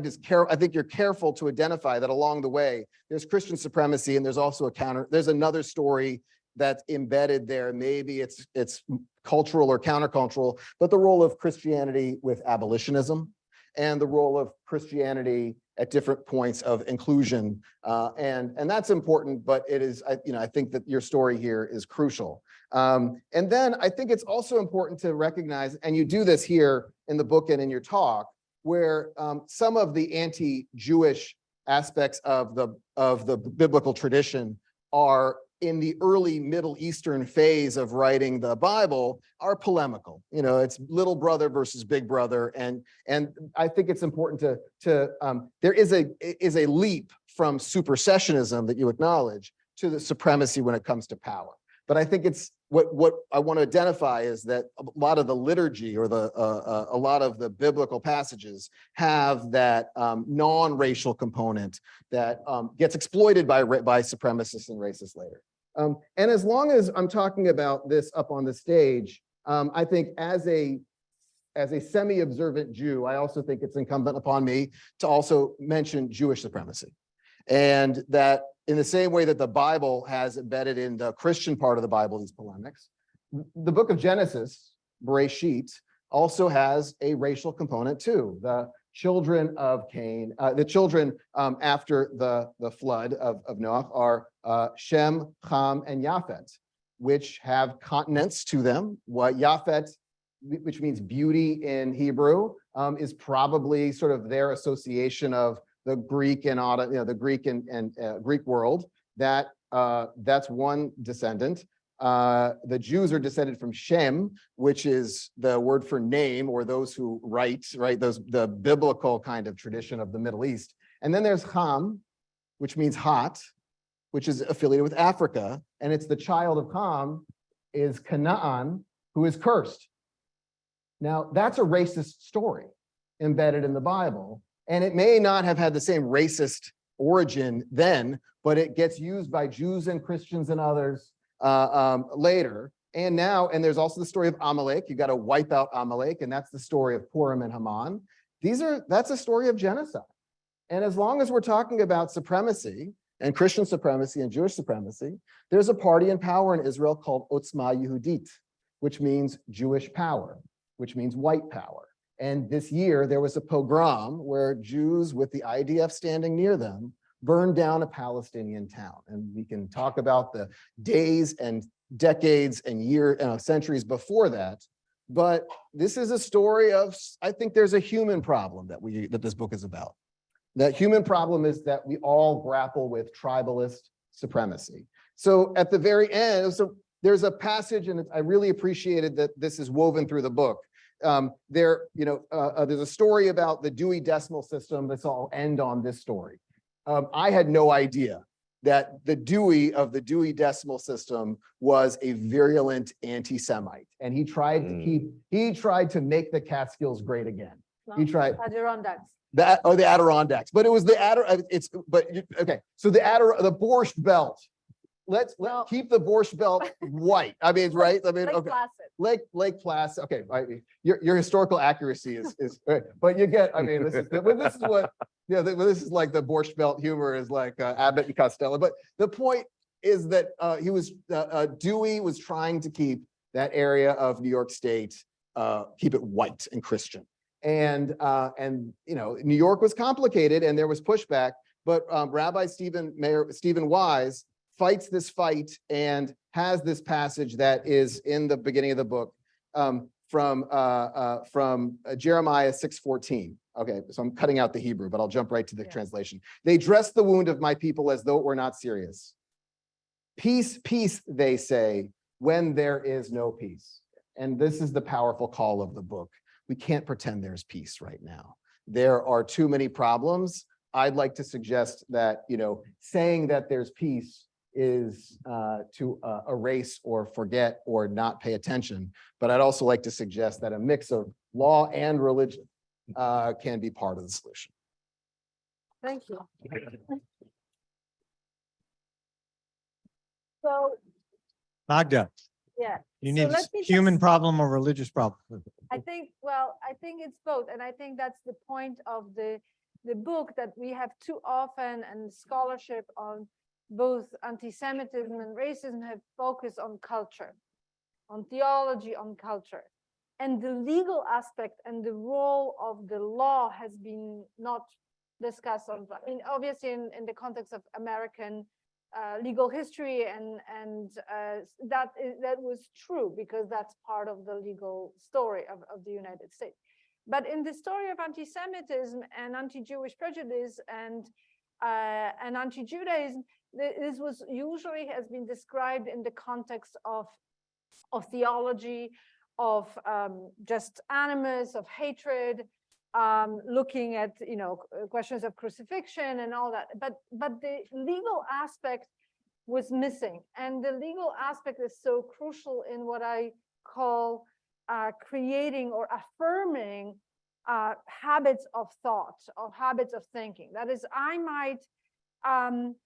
think you're careful to identify that along the way, there's Christian supremacy, and there's also there's another story that's embedded there. Maybe it's cultural or countercultural, but the role of Christianity with abolitionism and the role of Christianity at different points of inclusion. And that's important, but it is, I think that your story here is crucial. And then I think it's also important to recognize, and you do this here in the book and in your talk, where some of the anti-Jewish aspects of the biblical tradition are in the early Middle Eastern phase of writing the Bible are polemical. It's little brother versus big brother. And I think it's important there is a leap from supersessionism that you acknowledge to the supremacy when it comes to power. But I think it's what I want to identify is that a lot of the liturgy or a lot of the biblical passages have that non-racial component that gets exploited by supremacists and racists later. And as long as I'm talking about this up on the stage, I think as a semi-observant Jew, I also think it's incumbent upon me to also mention Jewish supremacy. And that in the same way that the Bible has embedded in the Christian part of the Bible these polemics, the book of Genesis, Bereshit, also has a racial component too. The children of Cain, the children after the flood of Noah are Shem, Ham, and Japhet. which have continents to them. What Yafet, which means beauty in Hebrew, is probably sort of their association of the Greek and the Greek and Greek world. That's one descendant. The Jews are descended from Shem, which is the word for name, or those who write, right? The biblical kind of tradition of the Middle East. And then there's Ham, which means hot, which is affiliated with Africa. And it's the child of Ham is Canaan, who is cursed. Now, that's a racist story embedded in the Bible. And it may not have had the same racist origin then, but it gets used by Jews and Christians and others later. And there's also the story of Amalek. You got to wipe out Amalek, and that's the story of Purim and Haman. That's a story of genocide. And as long as we're talking about supremacy and Christian supremacy and Jewish supremacy, there's a party in power in Israel called Otzma Yehudit, which means Jewish power, which means white power. And this year there was a pogrom where Jews, with the IDF standing near them, burned down a Palestinian town. And we can talk about the days and decades and centuries before that. But this is a story of, I think there's a human problem that this book is about. That human problem is that we all grapple with tribalist supremacy. So at the very end, there's a passage, and I really appreciated that this is woven through the book. There's a story about the Dewey Decimal System. Let's all end on this story. I had no idea that the Dewey of the Dewey Decimal System was a virulent anti-Semite, and he tried to make the Catskills great again. He tried Adirondacks. the Adirondacks, but it was the So the Borscht Belt. Let's keep the Borscht Belt white. I mean, right? I mean, okay. Lake Placid. Okay, your historical accuracy is right. But you get. I mean, this is what. Yeah, this is like the Borscht Belt humor is like Abbott and Costello. But the point is that Dewey was trying to keep that area of New York State, keep it white and Christian. And New York was complicated, and there was pushback. But Rabbi Stephen Wise fights this fight and has this passage that is in the beginning of the book from Jeremiah 6:14. Okay, so I'm cutting out the Hebrew, but I'll jump right to the translation. They dress the wound of my people as though it were not serious. Peace, peace, they say, when there is no peace. And this is the powerful call of the book. We can't pretend there's peace right now. There are too many problems. I'd like to suggest that, saying that there's peace is to erase or forget or not pay attention. But I'd also like to suggest that a mix of law and religion can be part of the solution. Thank you. So, Magda, yeah. you need human problem or religious problem? I think it's both. And I think that's the point of the book, that we have too often, and scholarship on both anti-Semitism and racism have focused on culture, on theology, on culture. And the legal aspect and the role of the law has been not discussed obviously in the context of American legal history, and that was true because that's part of the legal story of the United States. But in the story of anti-Semitism and anti-Jewish prejudice and anti-Judaism, this was usually has been described in the context of theology, of just animus, of hatred, looking at questions of crucifixion and all that. But the legal aspect was missing, and the legal aspect is so crucial in what I call creating or affirming habits of thought, or habits of thinking. That is,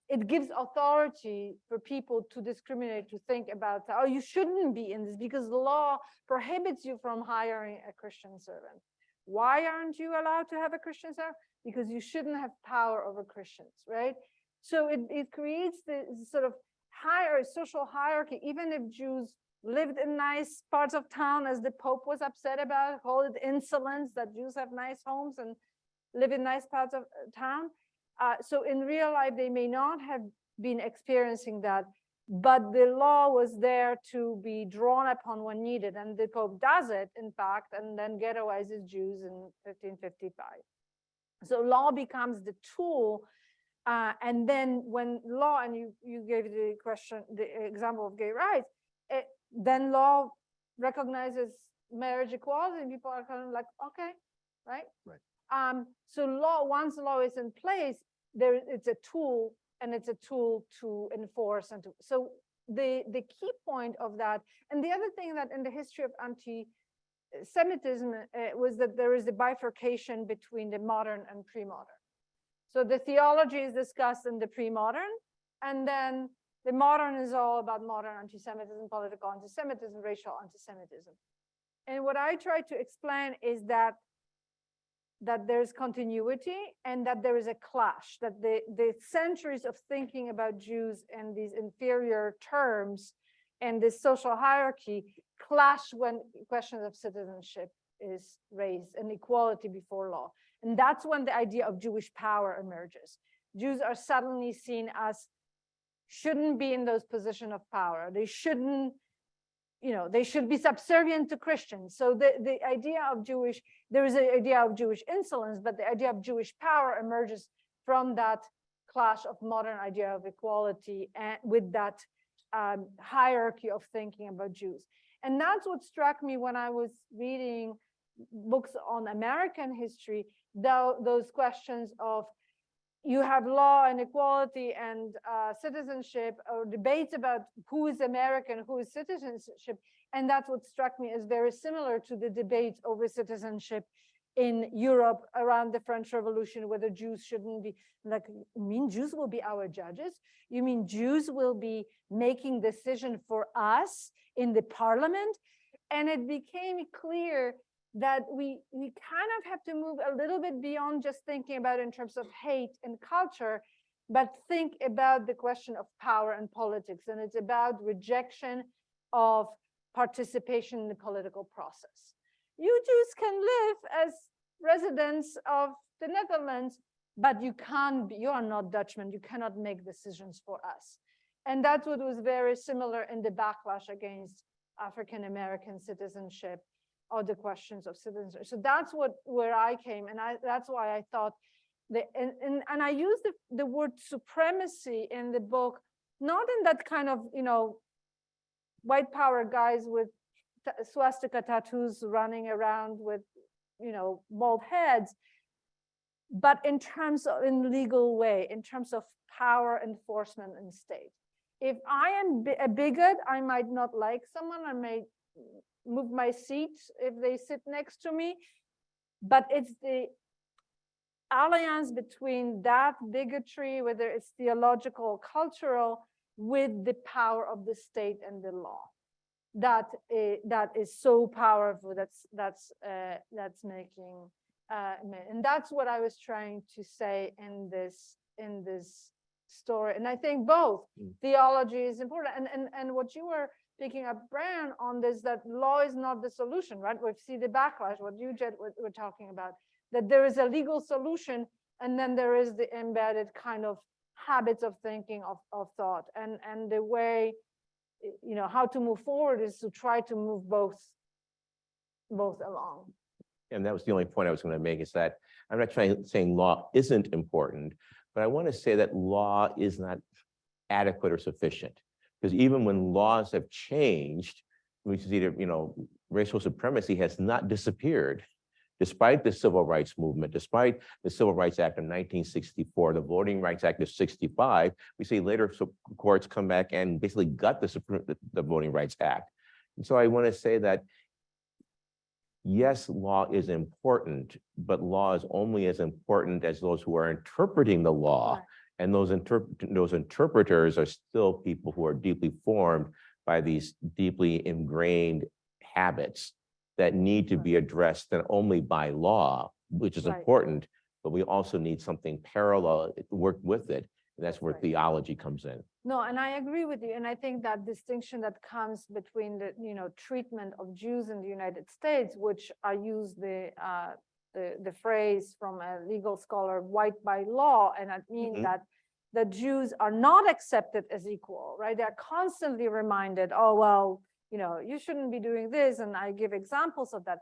it gives authority for people to discriminate, to think about, oh, you shouldn't be in this because the law prohibits you from hiring a Christian servant. Why aren't you allowed to have a Christian servant? Because you shouldn't have power over Christians, right? So it creates this sort of higher social hierarchy. Even if Jews lived in nice parts of town, as the Pope was upset about, called it insolence that Jews have nice homes and live in nice parts of town. So in real life, they may not have been experiencing that. but the law was there to be drawn upon when needed. And the Pope does it, in fact, and then ghettoizes Jews in 1555. So law becomes the tool. And then when law, and you gave the example of gay rights, then law recognizes marriage equality, and people are kind of like, okay, right? Right. So once law is in place, it's a tool, and it's a tool to enforce. And so the key point of that, and the other thing that in the history of anti-Semitism was that there is a bifurcation between the modern and pre-modern. So the theology is discussed in the pre-modern, and then the modern is all about modern anti-Semitism, political anti-Semitism, racial anti-Semitism. And what I try to explain is that there's continuity and that there is a clash, that the centuries of thinking about Jews and these inferior terms and this social hierarchy clash when questions of citizenship is raised and equality before law. And that's when the idea of Jewish power emerges. Jews are suddenly seen as shouldn't be in those positions of power. They shouldn't, they should be subservient to Christians. So the idea of there is an idea of Jewish insolence, but the idea of Jewish power emerges from that clash of modern idea of equality and with that hierarchy of thinking about Jews. And that's what struck me when I was reading books on American history, those questions of you have law and equality and citizenship, or debates about who is American, who is citizenship. And that's what struck me as very similar to the debates over citizenship in Europe around the French Revolution, whether Jews shouldn't be, like, you mean Jews will be our judges? You mean Jews will be making decisions for us in the parliament? And it became clear that we kind of have to move a little bit beyond just thinking about in terms of hate and culture, but think about the question of power and politics. And it's about rejection of participation in the political process. You Jews can live as residents of the Netherlands, but you are not Dutchmen. You cannot make decisions for us. And that's what was very similar in the backlash against African-American citizenship, or the questions of citizenship. So that's where I came, and that's why I thought and I used the word supremacy in the book, not in that kind of white power guys with swastika tattoos running around with bald heads, but in legal way, in terms of power enforcement in state. If I am a bigot, I might not like someone, I may move my seat if they sit next to me, but it's the alliance between that bigotry, whether it's theological or cultural, with the power of the state and the law, that is so powerful. That's making and that's what I was trying to say in this story. And I think both theology is important, and what you were picking up, Bryan, on this, that law is not the solution, right? We see the backlash, what you, Jed, were talking about, that there is a legal solution, and then there is the embedded kind of habits of thinking, of thought, and the way, how to move forward is to try to move both along. And that was the only point I was going to make, is that I'm not saying law isn't important, but I want to say that law is not adequate or sufficient. Because even when laws have changed, we see that, racial supremacy has not disappeared, despite the Civil Rights Movement, despite the Civil Rights Act of 1964, the Voting Rights Act of 65. We see later courts come back and basically gut the Voting Rights Act. And so I want to say that, yes, law is important, but law is only as important as those who are interpreting the law. Right. And those interpreters are still people who are deeply formed by these deeply ingrained habits that need to be addressed not only by law, which is important, but we also need something parallel to work with it. And that's where theology comes in. No, and I agree with you. And I think that distinction that comes between the treatment of Jews in the United States, which I use the phrase from a legal scholar, white by law, and I mean that that Jews are not accepted as equal, right? They're constantly reminded, oh, well, you shouldn't be doing this. And I give examples of that.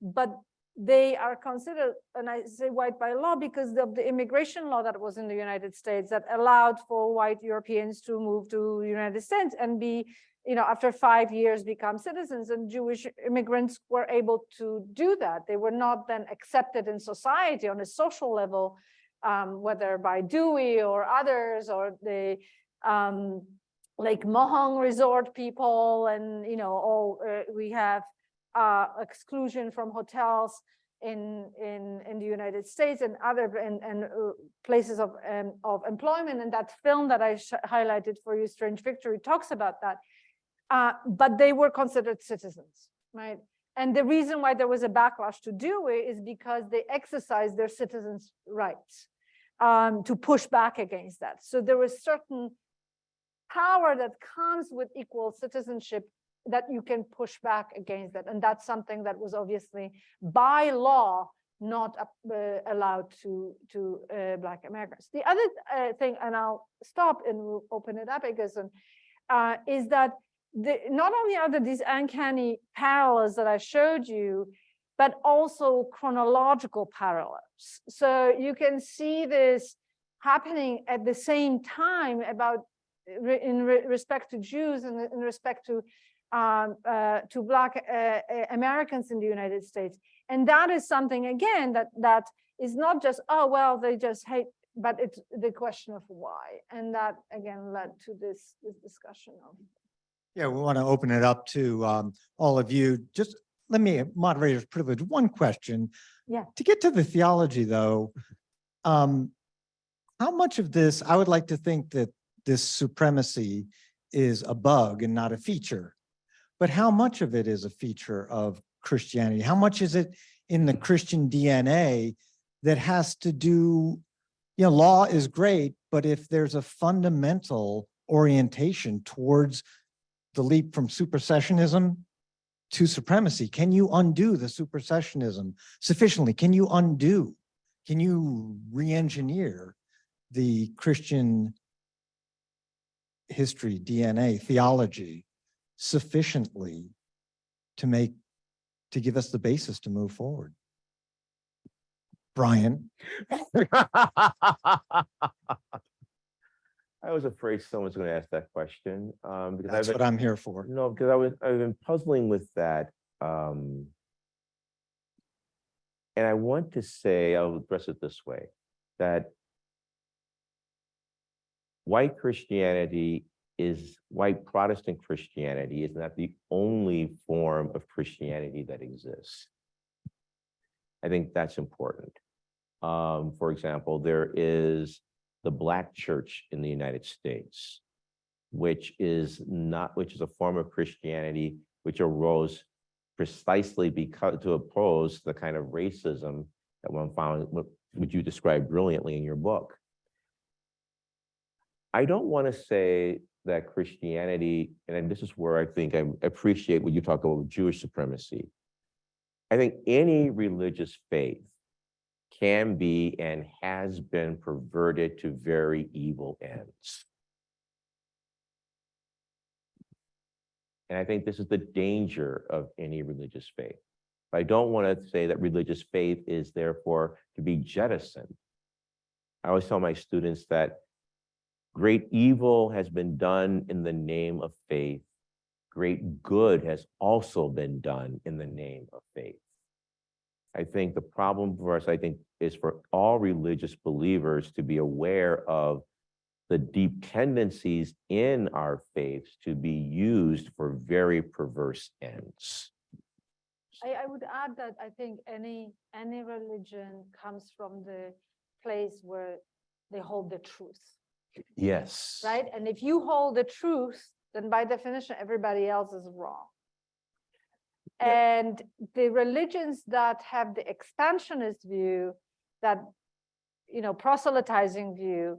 But they are considered, and I say white by law, because of the immigration law that was in the United States that allowed for white Europeans to move to the United States and be, after 5 years become citizens, and Jewish immigrants were able to do that. They were not then accepted in society on a social level, whether by Dewey or others, or the Lake Mohong resort people, and we have exclusion from hotels in the United States and other places of employment. And that film that I highlighted for you, Strange Victory, talks about that. But they were considered citizens, right? And the reason why there was a backlash to Dewey is because they exercised their citizens' rights to push back against that. So there was certain power that comes with equal citizenship that you can push back against that. And that's something that was obviously by law not allowed to Black Americans. The other thing, and I'll stop and we'll open it up again, is that not only are there these uncanny parallels that I showed you, but also chronological parallels. So you can see this happening at the same time in respect to Jews and in respect to Black Americans in the United States. And that is something, again, that is not just, oh, well, they just hate, but it's the question of why. And that, again, led to this discussion of. Yeah, we want to open it up to all of you. Just let me, moderator's privilege, one question. Yeah. To get to the theology, though, how much of this, I would like to think that this supremacy is a bug and not a feature, but how much of it is a feature of Christianity? How much is it in the Christian DNA that has to do, law is great, but if there's a fundamental orientation towards the leap from supersessionism to supremacy, can you undo the supersessionism sufficiently? Can you re-engineer the Christian history, DNA, theology sufficiently to give us the basis to move forward? Bryan. I was afraid someone's going to ask that question because That's what I'm here for. No, because I've been puzzling with that, and I want to say, I'll address it this way, that white Protestant Christianity is not the only form of Christianity that exists. I think that's important. For example, there is the Black church in the United States, which is a form of Christianity which arose precisely to oppose the kind of racism that one found, which you described brilliantly in your book. I don't want to say that Christianity, and this is where I think I appreciate when you talk about Jewish supremacy. I think any religious faith can be and has been perverted to very evil ends. And I think this is the danger of any religious faith. I don't want to say that religious faith is therefore to be jettisoned. I always tell my students that great evil has been done in the name of faith. Great good has also been done in the name of faith. I think the problem for us, is for all religious believers to be aware of the deep tendencies in our faiths to be used for very perverse ends. I would add that I think any religion comes from the place where they hold the truth. Yes. Right? And if you hold the truth, then by definition, everybody else is wrong. And the religions that have the expansionist view, that, proselytizing view,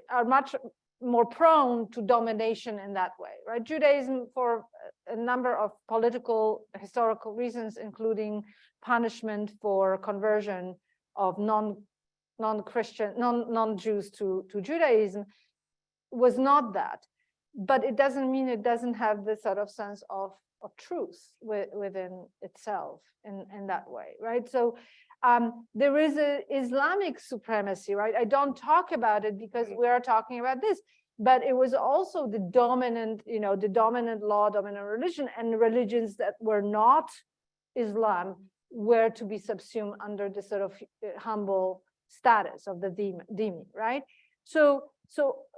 are much more prone to domination in that way, right? Judaism, for a number of political, historical reasons, including punishment for conversion of non-Christian, non-Jews to Judaism, was not that. But it doesn't mean it doesn't have this sort of sense of truth within itself in that way, right? So there is a Islamic supremacy, right? I don't talk about it because we are talking about this, but it was also the dominant, the dominant law, dominant religion, and religions that were not Islam were to be subsumed under the sort of humble status of the dhimmi, right? So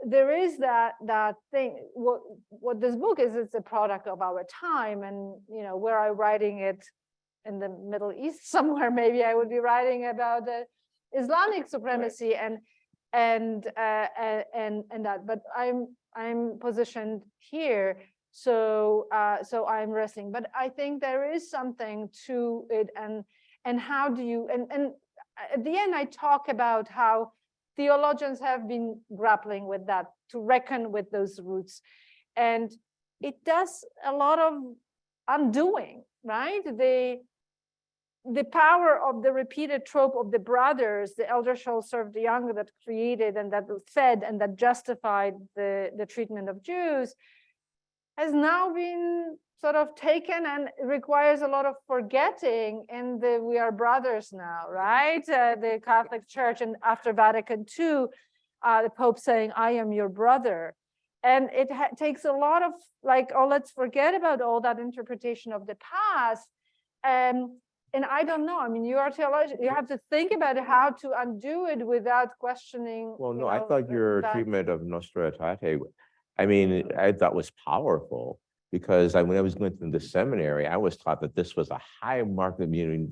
there is that thing. What this book is, it's a product of our time, and were I writing it in the Middle East somewhere, maybe I would be writing about the Islamic supremacy and that. But I'm positioned here, so I'm wrestling. But I think there is something to it, and how do you and at the end I talk about how theologians have been grappling with that, to reckon with those roots. And it does a lot of undoing, right? The power of the repeated trope of the brothers, the elder shall serve the younger, that created and that fed and that justified the treatment of Jews, has now been sort of taken, and requires a lot of forgetting in the we are brothers now, right? The Catholic Church, and after Vatican II, the Pope saying, I am your brother. And it takes a lot of let's forget about all that interpretation of the past. And I don't know, I mean, you are a theologian, you have to think about how to undo it without questioning. Well, no, I thought your treatment of Nostra Aetate, I mean, I thought was powerful, because when I was going through the seminary, I was taught that this was a high mark of immunity.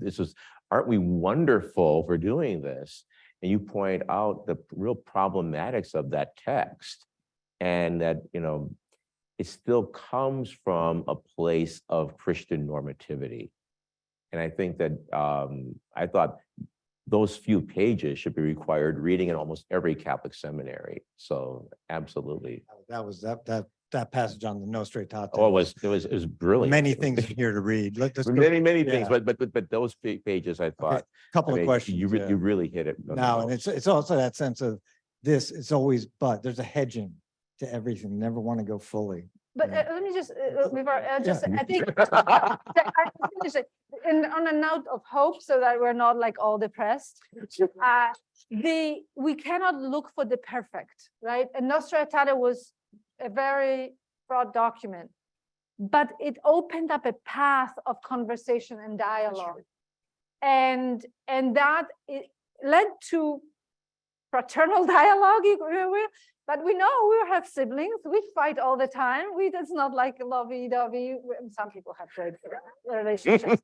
Aren't we wonderful for doing this? And you point out the real problematics of that text, and that, it still comes from a place of Christian normativity. And I think that I thought those few pages should be required reading in almost every Catholic seminary. So absolutely. That was that passage on the Nostra Aetate. Oh, it was brilliant. Many things in here to read. Many things, but those pages, I thought. Couple of questions. You really hit it. No, and it's also that sense of this. It's always there's a hedging to everything. Never want to go fully. But let me just before I think I finish it. And on a note of hope, so that we're not all depressed, we cannot look for the perfect, right? And Nostra Aetate was a very broad document, but it opened up a path of conversation and dialogue, and that it led to fraternal dialogue. But we know we have siblings. We fight all the time. It's not like lovey-dovey. Some people have great relationships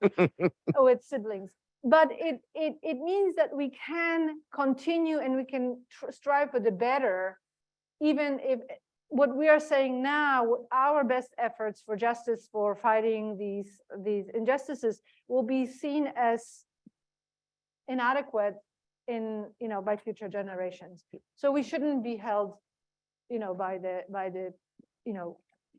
with siblings. But it means that we can continue and we can strive for the better, even if what we are saying now, our best efforts for justice, for fighting these injustices, will be seen as inadequate by future generations. So we shouldn't be held by the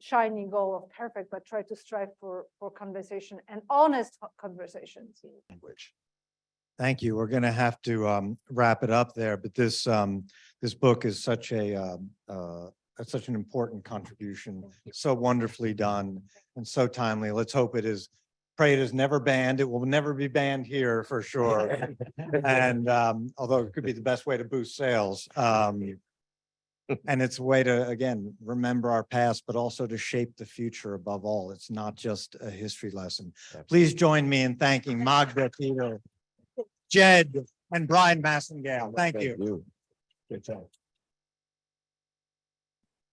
shiny goal of perfect, but try to strive for conversation and honest conversations. Language. Thank you. We're going to have to wrap it up there, but this book is such an important contribution, so wonderfully done and so timely. Let's hope pray it is never banned. It will never be banned here for sure. And although it could be the best way to boost sales. And it's a way to, again, remember our past, but also to shape the future above all. It's not just a history lesson. Please join me in thanking Magda Teter, Jed, and Bryan Massingale. Thank you. Good job.